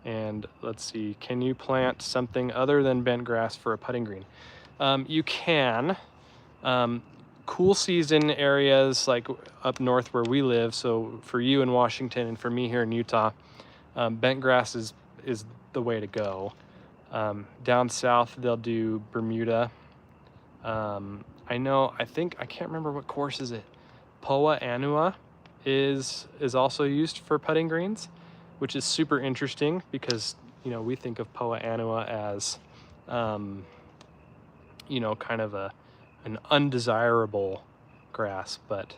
And let's see, can you plant something other than bent grass for a putting green? You can. Cool season areas like up north where we live, so for you in Washington and for me here in Utah, bent grass is the way to go. Down south, they'll do Bermuda. I can't remember what course is it. Poa annua is also used for putting greens, which is super interesting because, we think of Poa annua as, kind of an undesirable grass, but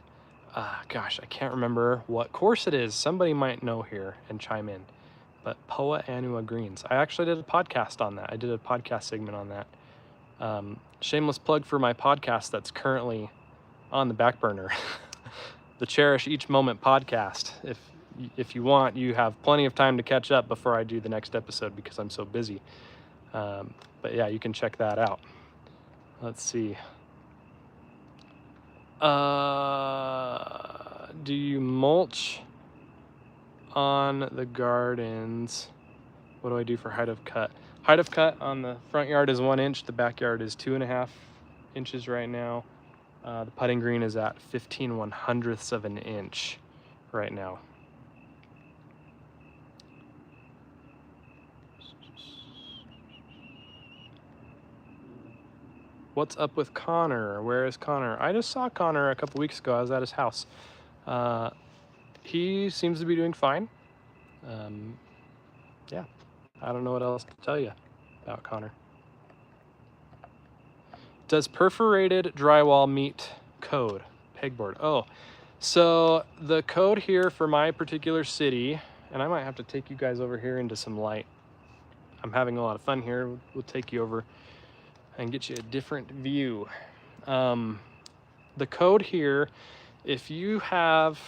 gosh, I can't remember what course it is. Somebody might know here and chime in. But Poa annua greens. I actually did a podcast on that. I did a podcast segment on that. Shameless plug for my podcast that's currently on the back burner. The Cherish Each Moment podcast. If you want, you have plenty of time to catch up before I do the next episode because I'm so busy. But yeah, you can check that out. Let's see. Do you mulch on the gardens? What do I do for height of cut? Height of cut on the front yard is 1 inch. The backyard is 2.5 inches right now. The putting green is at 15/100ths of an inch right now. What's up with Connor? Where is Connor? I just saw Connor a couple weeks ago. I was at his house. He seems to be doing fine. Yeah, I don't know what else to tell you about Connor. Does perforated drywall meet code? Pegboard. Oh, so the code here for my particular city, and I might have to take you guys over here into some light. I'm having a lot of fun here. We'll take you over and get you a different view. The code here, if you have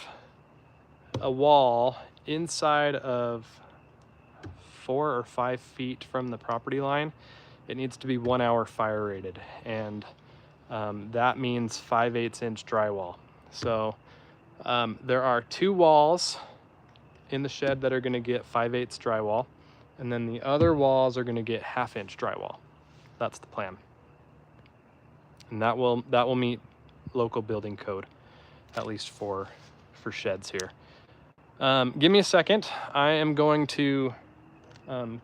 a wall inside of 4 or 5 feet from the property line, it needs to be 1 hour fire rated, and that means 5/8 inch drywall. So there are 2 walls in the shed that are going to get 5/8 drywall, and then the other walls are going to get 1/2 inch drywall. That's the plan, and that will meet local building code, at least for sheds here. Give me a second. I am going to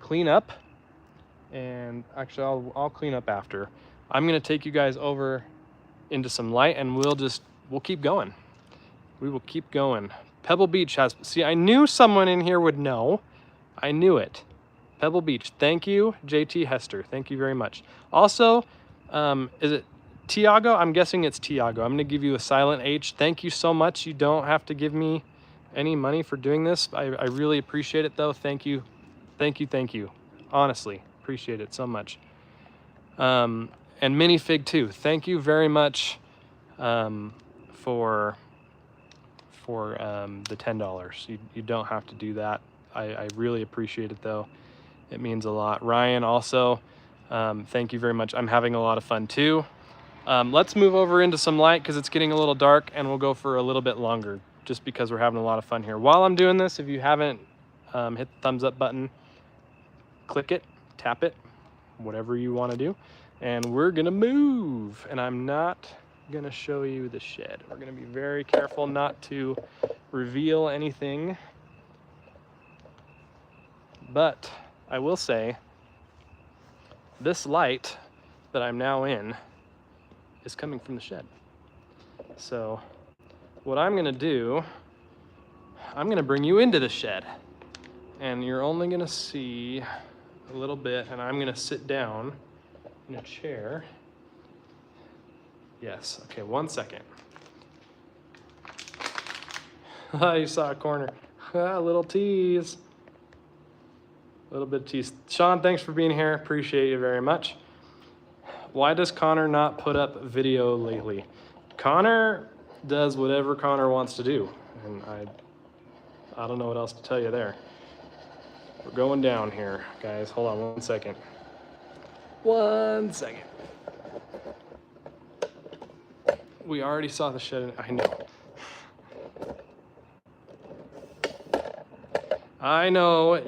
clean up, and actually I'll clean up after. I'm gonna take you guys over into some light, and we'll keep going. We will keep going. Pebble Beach has, see, I knew someone in here would know. I knew it. Pebble Beach, thank you, JT Hester, thank you very much. Also, is it Tiago? I'm guessing it's Tiago. I'm gonna give you a silent H. Thank you so much. You don't have to give me any money for doing this. I really appreciate it though. Thank you, thank you, thank you. Honestly, appreciate it so much. And Minifig too. Thank you very much for the $10. You don't have to do that. I really appreciate it though. It means a lot. Ryan also, thank you very much. I'm having a lot of fun too. Let's move over into some light because it's getting a little dark, and we'll go for a little bit longer just because we're having a lot of fun here. While I'm doing this, if you haven't hit the thumbs up button, click it, tap it, whatever you want to do. And we're gonna move, and I'm not gonna show you the shed. We're gonna be very careful not to reveal anything, but I will say this light that I'm now in is coming from the shed. So what I'm gonna do, I'm gonna bring you into the shed, and you're only gonna see a little bit, and I'm gonna sit down in a chair. Yes, okay, 1 second. You saw a corner. A little tease. A little bit of tease. Sean, thanks for being here. Appreciate you very much. Why does Connor not put up video lately? Connor does whatever Connor wants to do, and I don't know what else to tell you there. We're going down here, guys. Hold on 1 second. 1 second. We already saw the shed. I know. I know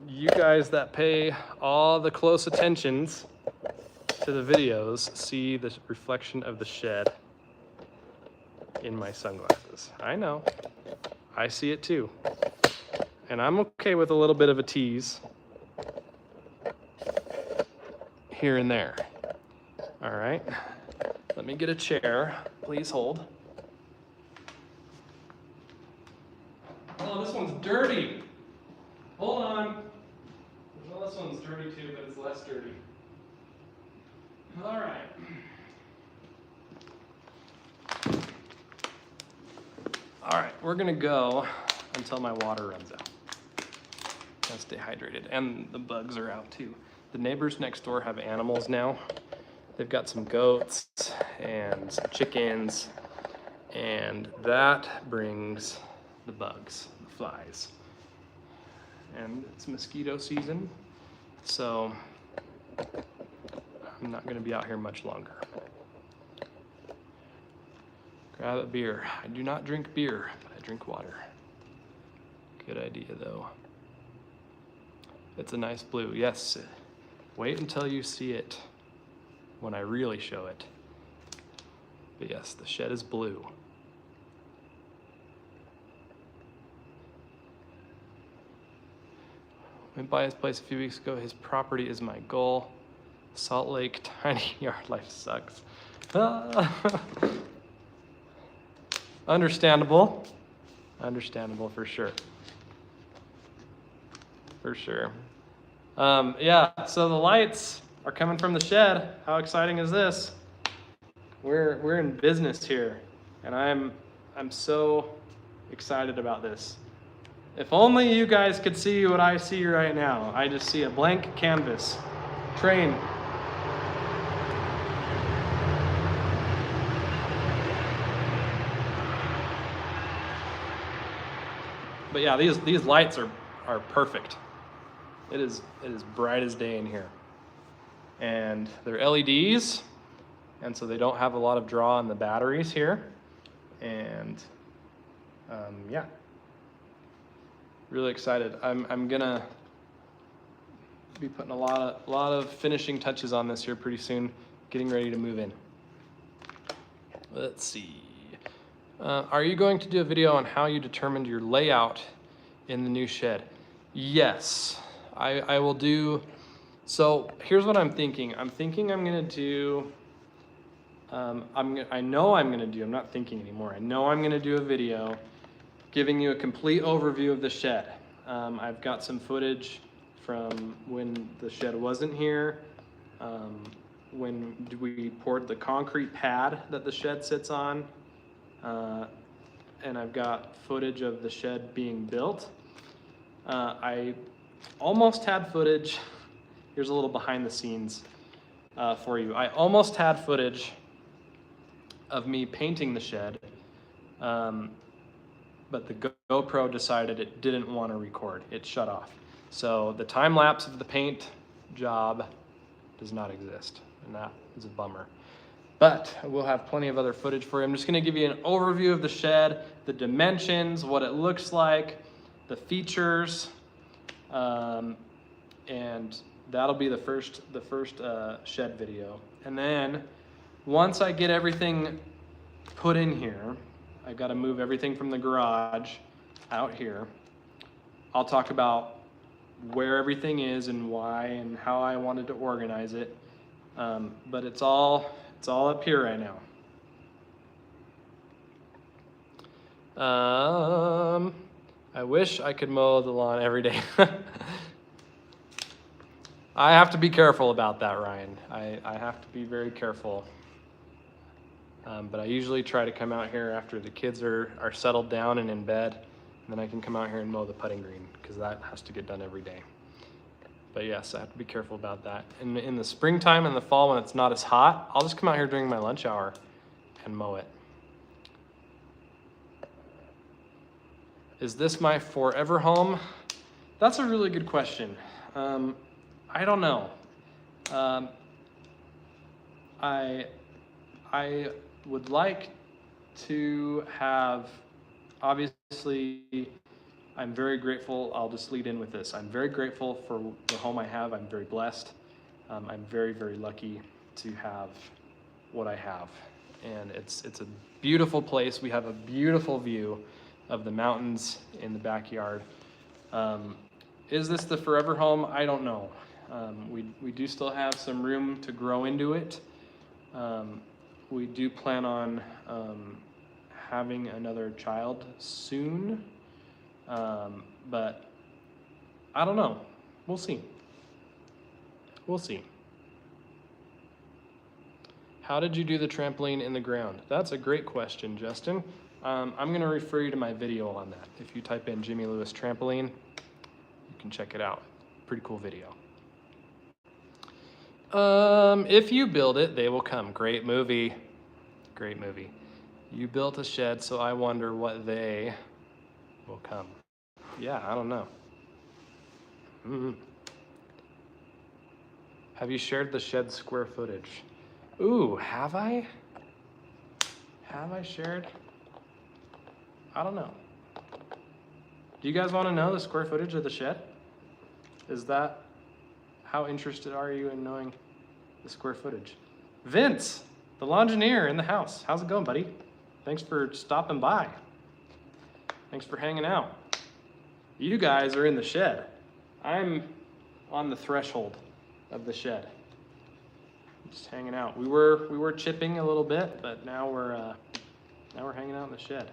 you guys that pay all the close attentions to the videos see the reflection of the shed in my sunglasses. I know. I see it too. And I'm okay with a little bit of a tease here and there. All right. Let me get a chair. Please hold. Oh, this one's dirty. Hold on. Well, this one's dirty too, but it's less dirty. All right. All right, we're gonna go until my water runs out. Gotta stay hydrated, and the bugs are out too. The neighbors next door have animals now. They've got some goats and some chickens, and that brings the bugs, the flies. And it's mosquito season, so I'm not gonna be out here much longer. Grab a beer. I do not drink beer, but I drink water. Good idea though. It's a nice blue, yes. Wait until you see it when I really show it. But yes, the shed is blue. Went by his place a few weeks ago. His property is my goal. Salt Lake, tiny yard life sucks. Understandable. Understandable for sure. For sure. Yeah, so the lights are coming from the shed. How exciting is this? We're in business here, and I'm so excited about this. If only you guys could see what I see right now. I just see a blank canvas. Train. But yeah, these lights are perfect. It is bright as day in here. And they're LEDs, and so they don't have a lot of draw on the batteries here. And yeah, really excited. I'm gonna be putting a lot of finishing touches on this here pretty soon, getting ready to move in. Let's see. Are you going to do a video on how you determined your layout in the new shed. Yes, I will do. So here's what I'm thinking. I'm thinking I'm gonna do. I know I'm gonna do. I'm not thinking anymore. I know I'm gonna do a video giving you a complete overview of the shed. I've got some footage from when the shed wasn't here, when we poured the concrete pad that the shed sits on, and I've got footage of the shed being built. I almost had footage. Here's a little behind the scenes for you. I almost had footage of me painting the shed, but the GoPro decided it didn't want to record. It shut off. So the time lapse of the paint job does not exist, and that is a bummer. But we'll have plenty of other footage for you. I'm just gonna give you an overview of the shed, the dimensions, what it looks like, the features, and that'll be the first shed video. And then once I get everything put in here, I've got to move everything from the garage out here. I'll talk about where everything is and why and how I wanted to organize it. But it's all up here right now. I wish I could mow the lawn every day. I have to be careful about that, Ryan. I have to be very careful. But I usually try to come out here after the kids are settled down and in bed, and then I can come out here and mow the putting green, because that has to get done every day. But yes, I have to be careful about that. In the springtime and the fall when it's not as hot, I'll just come out here during my lunch hour and mow it. Is this my forever home? That's a really good question. I don't know. I would like to have, obviously, I'm very grateful. I'll just lead in with this. I'm very grateful for the home I have. I'm very blessed. I'm very, very lucky to have what I have. And it's a beautiful place. We have a beautiful view of the mountains in the backyard. Is this the forever home? I don't know. We do still have some room to grow into it. We do plan on having another child soon, but I don't know. We'll see. We'll see. How did you do the trampoline in the ground? That's a great question, Justin. I'm going to refer you to my video on that. If you type in Jimmy Lewis trampoline, you can check it out. Pretty cool video. If you build it, they will come. Great movie. Great movie. You built a shed, so I wonder what they will come. Yeah, I don't know. Have you shared the shed square footage? Ooh, have I? Have I shared? I don't know. Do you guys want to know the square footage of the shed? Is that, how interested are you in knowing the square footage? Vince, the Longineer in the house. How's it going, buddy? Thanks for stopping by. Thanks for hanging out. You guys are in the shed. I'm on the threshold of the shed. Just hanging out. We were chipping a little bit, but now we're hanging out in the shed.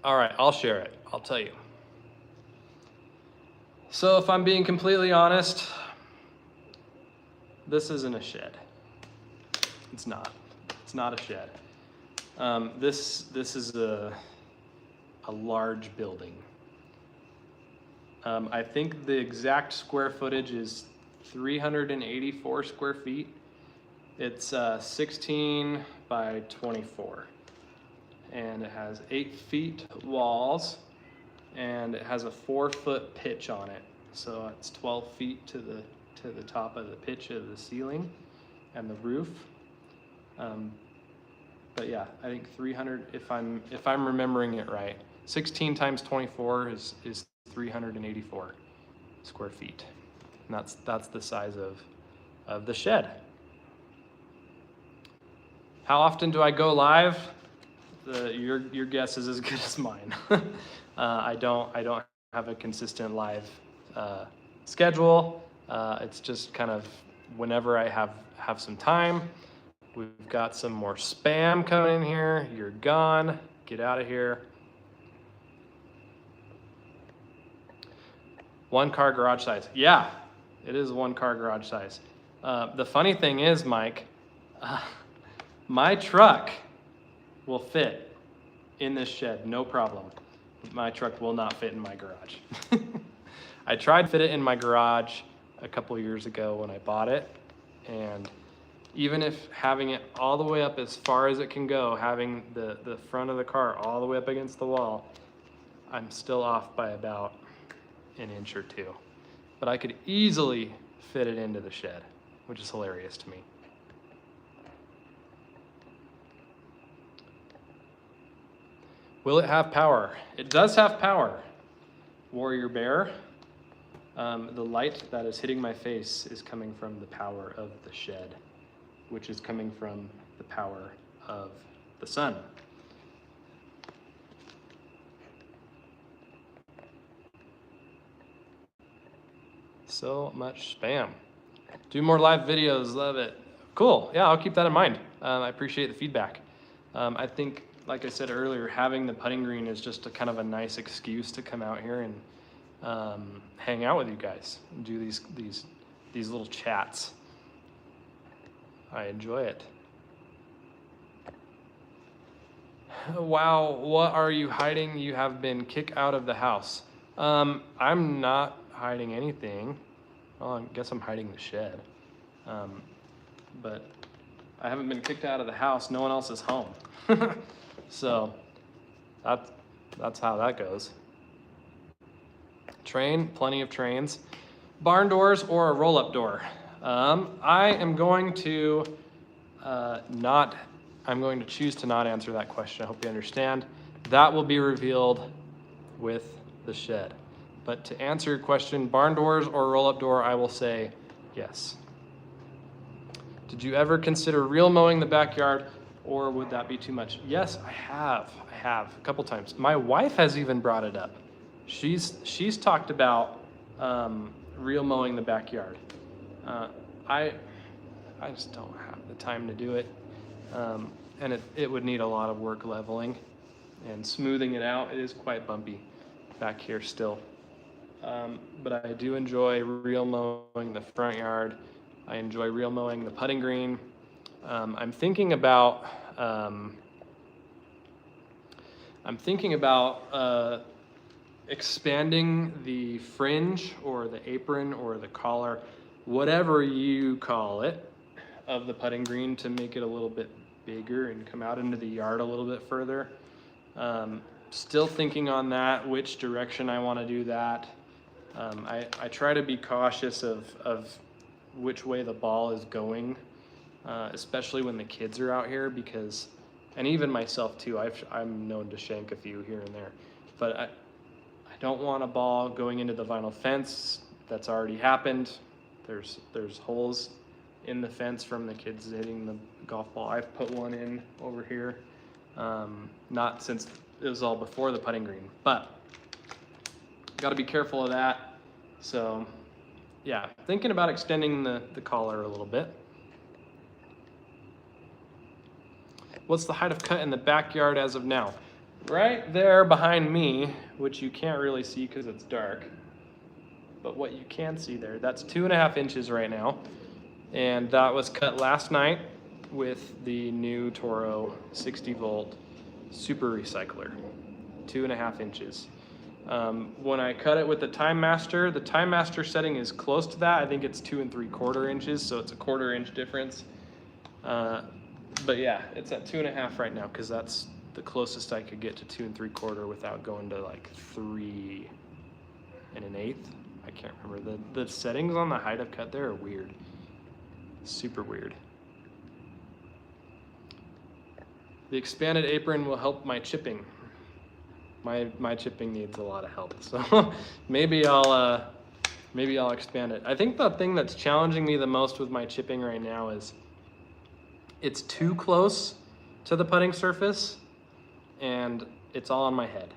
All right, I'll share it. I'll tell you. So if I'm being completely honest, this isn't a shed. It's not. It's not a shed. This is a large building. I think the exact square footage is 384 square feet. It's 16 by 24. And it has 8 feet walls, and it has a 4-foot pitch on it. So it's 12 feet to the top of the pitch of the ceiling and the roof. But yeah, I think 300, if I'm remembering it right, 16 times 24 is 384 square feet. And that's the size of the shed. How often do I go live? your guess is as good as mine. I don't have a consistent live schedule. It's just kind of whenever I have some time. We've got some more spam coming in here. You're gone. Get out of here. 1-car garage size. Yeah, it is 1-car garage size. The funny thing is, Mike, my truck will fit in this shed, no problem. My truck will not fit in my garage. I tried to fit it in my garage a couple years ago when I bought it, and even if having it all the way up as far as it can go, having the front of the car all the way up against the wall, I'm still off by about an inch or two. But I could easily fit it into the shed, which is hilarious to me. Will it have power? It does have power. Warrior Bear. The light that is hitting my face is coming from the power of the shed, which is coming from the power of the sun. So much spam. Do more live videos, love it. Cool, yeah, I'll keep that in mind. I appreciate the feedback. I think, like I said earlier, having the putting green is just a kind of a nice excuse to come out here and hang out with you guys and do these little chats. I enjoy it. Wow, what are you hiding? You have been kicked out of the house. I'm not hiding anything. Well, I guess I'm hiding the shed. But I haven't been kicked out of the house. No one else is home. So that's how that goes. Train, plenty of trains. Barn doors or a roll-up door? I am going to I'm going to choose to not answer that question. I hope you understand. That will be revealed with the shed. But to answer your question, barn doors or roll-up door, I will say yes. Did you ever consider real mowing the backyard, or would that be too much? Yes, I have a couple times. My wife has even brought it up. She's talked about real mowing the backyard. I just don't have the time to do it. And it would need a lot of work leveling and smoothing it out. It is quite bumpy back here still. But I do enjoy real mowing the front yard. I enjoy real mowing the putting green. I'm thinking about expanding the fringe or the apron or the collar, whatever you call it, of the putting green to make it a little bit bigger and come out into the yard a little bit further. Still thinking on that, which direction I want to do that. I try to be cautious of which way the ball is going, especially when the kids are out here, because, and even myself too, I'm known to shank a few here and there, but I don't want a ball going into the vinyl fence. That's already happened. There's holes in the fence from the kids hitting the golf ball. I've put one in over here, not since it was all before the putting green, but got to be careful of that. So yeah, thinking about extending the collar a little bit. What's the height of cut in the backyard as of now? Right there behind me, which you can't really see because it's dark, but what you can see there, that's 2.5 inches right now. And that was cut last night with the new Toro 60 volt super recycler, 2.5 inches. When I cut it with the Time Master setting is close to that. I think it's 2 3/4 inches, so it's a 1/4 inch difference. But yeah, it's at 2.5 right now because that's the closest I could get to 2 3/4 without going to like 3 1/8. I can't remember. The settings on the height of cut there are weird. Super weird. The expanded apron will help my chipping. My chipping needs a lot of help, so maybe I'll expand it. I think the thing that's challenging me the most with my chipping right now is it's too close to the putting surface, and it's all on my head.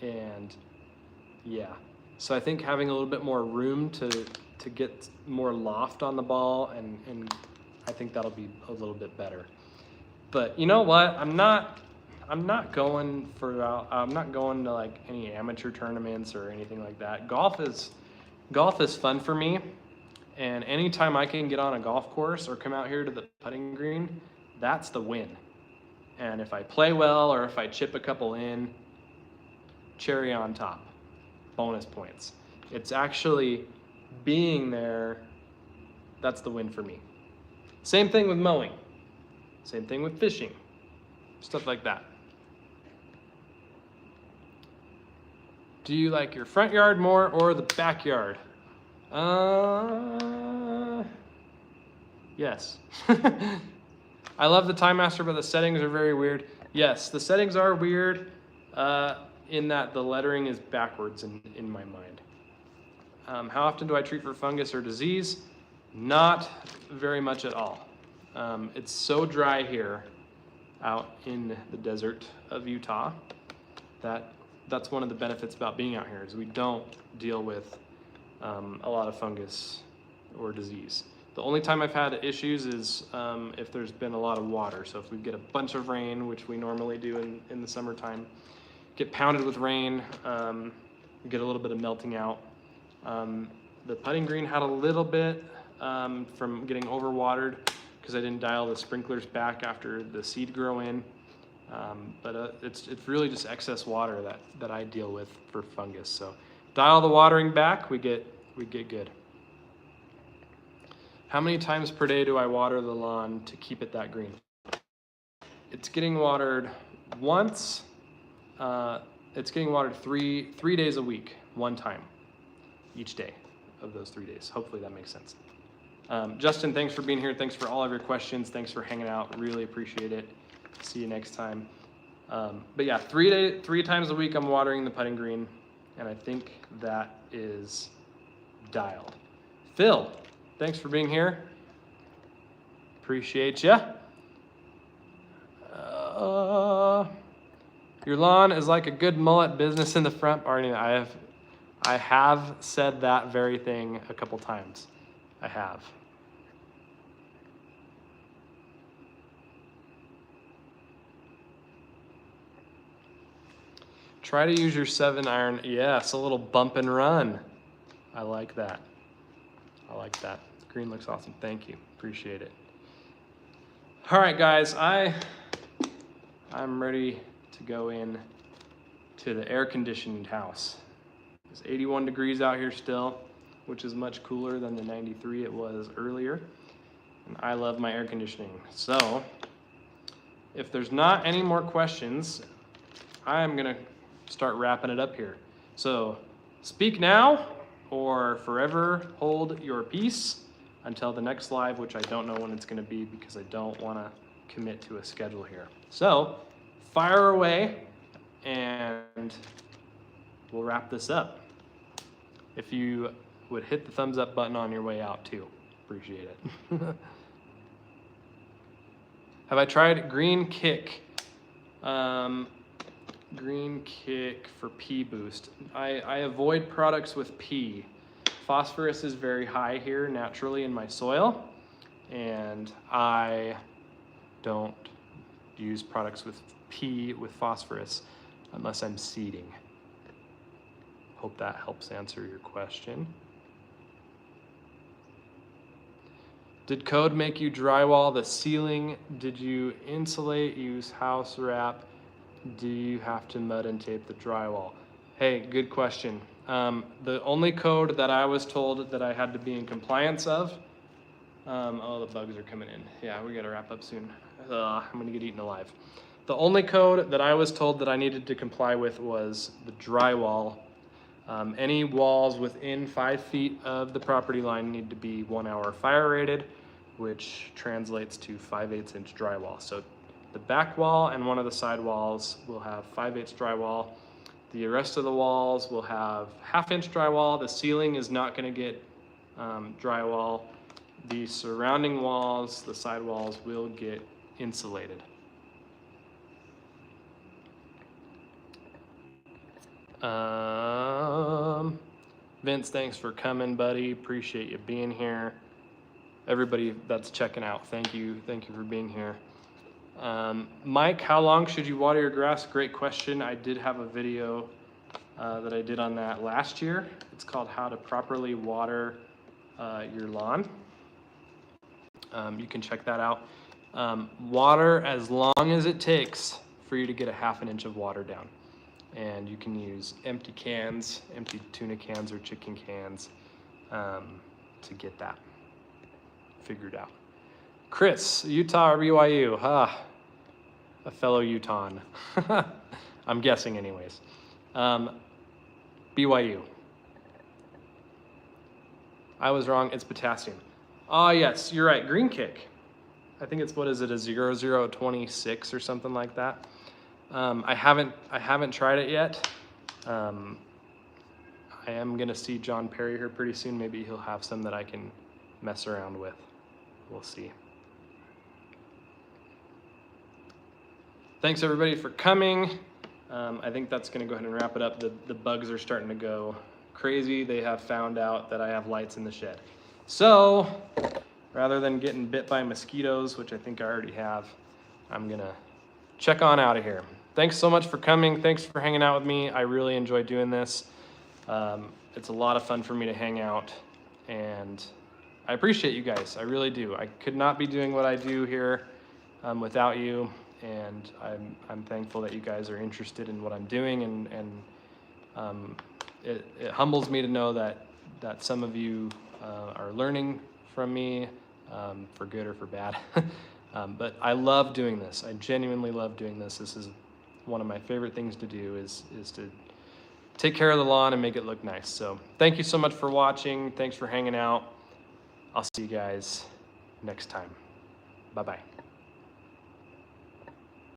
And yeah, so I think having a little bit more room to get more loft on the ball, and I think that'll be a little bit better. But you know what? I'm not going to like any amateur tournaments or anything like that. Golf is fun for me, and anytime I can get on a golf course or come out here to the putting green, that's the win. And if I play well or if I chip a couple in, cherry on top, bonus points. It's actually being there, that's the win for me. Same thing with mowing, same thing with fishing, stuff like that. Do you like your front yard more or the backyard? Yes. I love the Time Master, but the settings are very weird. Yes, the settings are weird in that the lettering is backwards in my mind. How often do I treat for fungus or disease? Not very much at all. It's so dry here out in the desert of Utah that that's one of the benefits about being out here is we don't deal with a lot of fungus or disease. The only time I've had issues is if there's been a lot of water. So if we get a bunch of rain, which we normally do in the summertime, get pounded with rain, get a little bit of melting out. The putting green had a little bit from getting overwatered because I didn't dial the sprinklers back after the seed grow in. But it's really just excess water that I deal with for fungus. So dial the watering back, we get good. How many times per day do I water the lawn to keep it that green? It's getting watered once. It's getting watered three days a week, one time each day of those 3 days. Hopefully that makes sense. Justin, thanks for being here. Thanks for all of your questions. Thanks for hanging out. Really appreciate it. See you next time. But yeah, 3 times a week I'm watering the putting green, and I think that is dialed. Phil, thanks for being here. Appreciate you. Your lawn is like a good mullet business in the front. Barney, I have said that very thing a couple times. I have. Try to use your 7-iron. Yes, a little bump and run. I like that. I like that. The green looks awesome. Thank you. Appreciate it. All right, guys. I'm ready to go in to the air-conditioned house. It's 81 degrees out here still, which is much cooler than the 93 it was earlier. And I love my air conditioning. So if there's not any more questions, I'm gonna start wrapping it up here. So speak now or forever hold your peace until the next live, which I don't know when it's gonna be because I don't wanna commit to a schedule here. So fire away and we'll wrap this up. If you would hit the thumbs up button on your way out too, appreciate it. Have I tried Green Kick? Green Kick for P boost. I avoid products with P. Phosphorus is very high here naturally in my soil, and I don't use products with P with phosphorus unless I'm seeding. Hope that helps answer your question. Did code make you drywall the ceiling? Did you insulate, use house wrap? Do you have to mud and tape the drywall? Hey, good question. The only code that I was told that I had to be in compliance of, oh, the bugs are coming in. Yeah, we gotta wrap up soon. I'm gonna get eaten alive. The only code that I was told that I needed to comply with was the drywall. Any walls within 5 feet of the property line need to be 1 hour fire rated, which translates to 5/8 inch drywall. So the back wall and one of the side walls will have 5/8 drywall. The rest of the walls will have 1/2 inch drywall. The ceiling is not gonna get drywall. The surrounding walls, the side walls will get insulated. Vince, thanks for coming, buddy. Appreciate you being here. Everybody that's checking out, thank you for being here. Mike, how long should you water your grass? Great question. I did have a video that I did on that last year. It's called How to Properly Water Your Lawn. You can check that out. Water as long as it takes for you to get a ½ inch of water down. And you can use empty cans, empty tuna cans or chicken cans to get that figured out. Chris, Utah or BYU? A fellow Utahn. I'm guessing anyways. BYU. I was wrong, it's potassium. Oh yes, you're right, green kick. I think it's, what is it, a 0026 or something like that. I haven't tried it yet. I am gonna see John Perry here pretty soon. Maybe he'll have some that I can mess around with. We'll see. Thanks everybody for coming. I think that's gonna go ahead and wrap it up. The bugs are starting to go crazy. They have found out that I have lights in the shed. So rather than getting bit by mosquitoes, which I think I already have, I'm gonna check on out of here. Thanks so much for coming. Thanks for hanging out with me. I really enjoy doing this. It's a lot of fun for me to hang out, and I appreciate you guys. I really do. I could not be doing what I do here without you, and I'm thankful that you guys are interested in what I'm doing, and it humbles me to know that some of you are learning from me, for good or for bad. But I love doing this. I genuinely love doing this. This is one of my favorite things to do is to take care of the lawn and make it look nice. So thank you so much for watching. Thanks for hanging out. I'll see you guys next time. Bye-bye.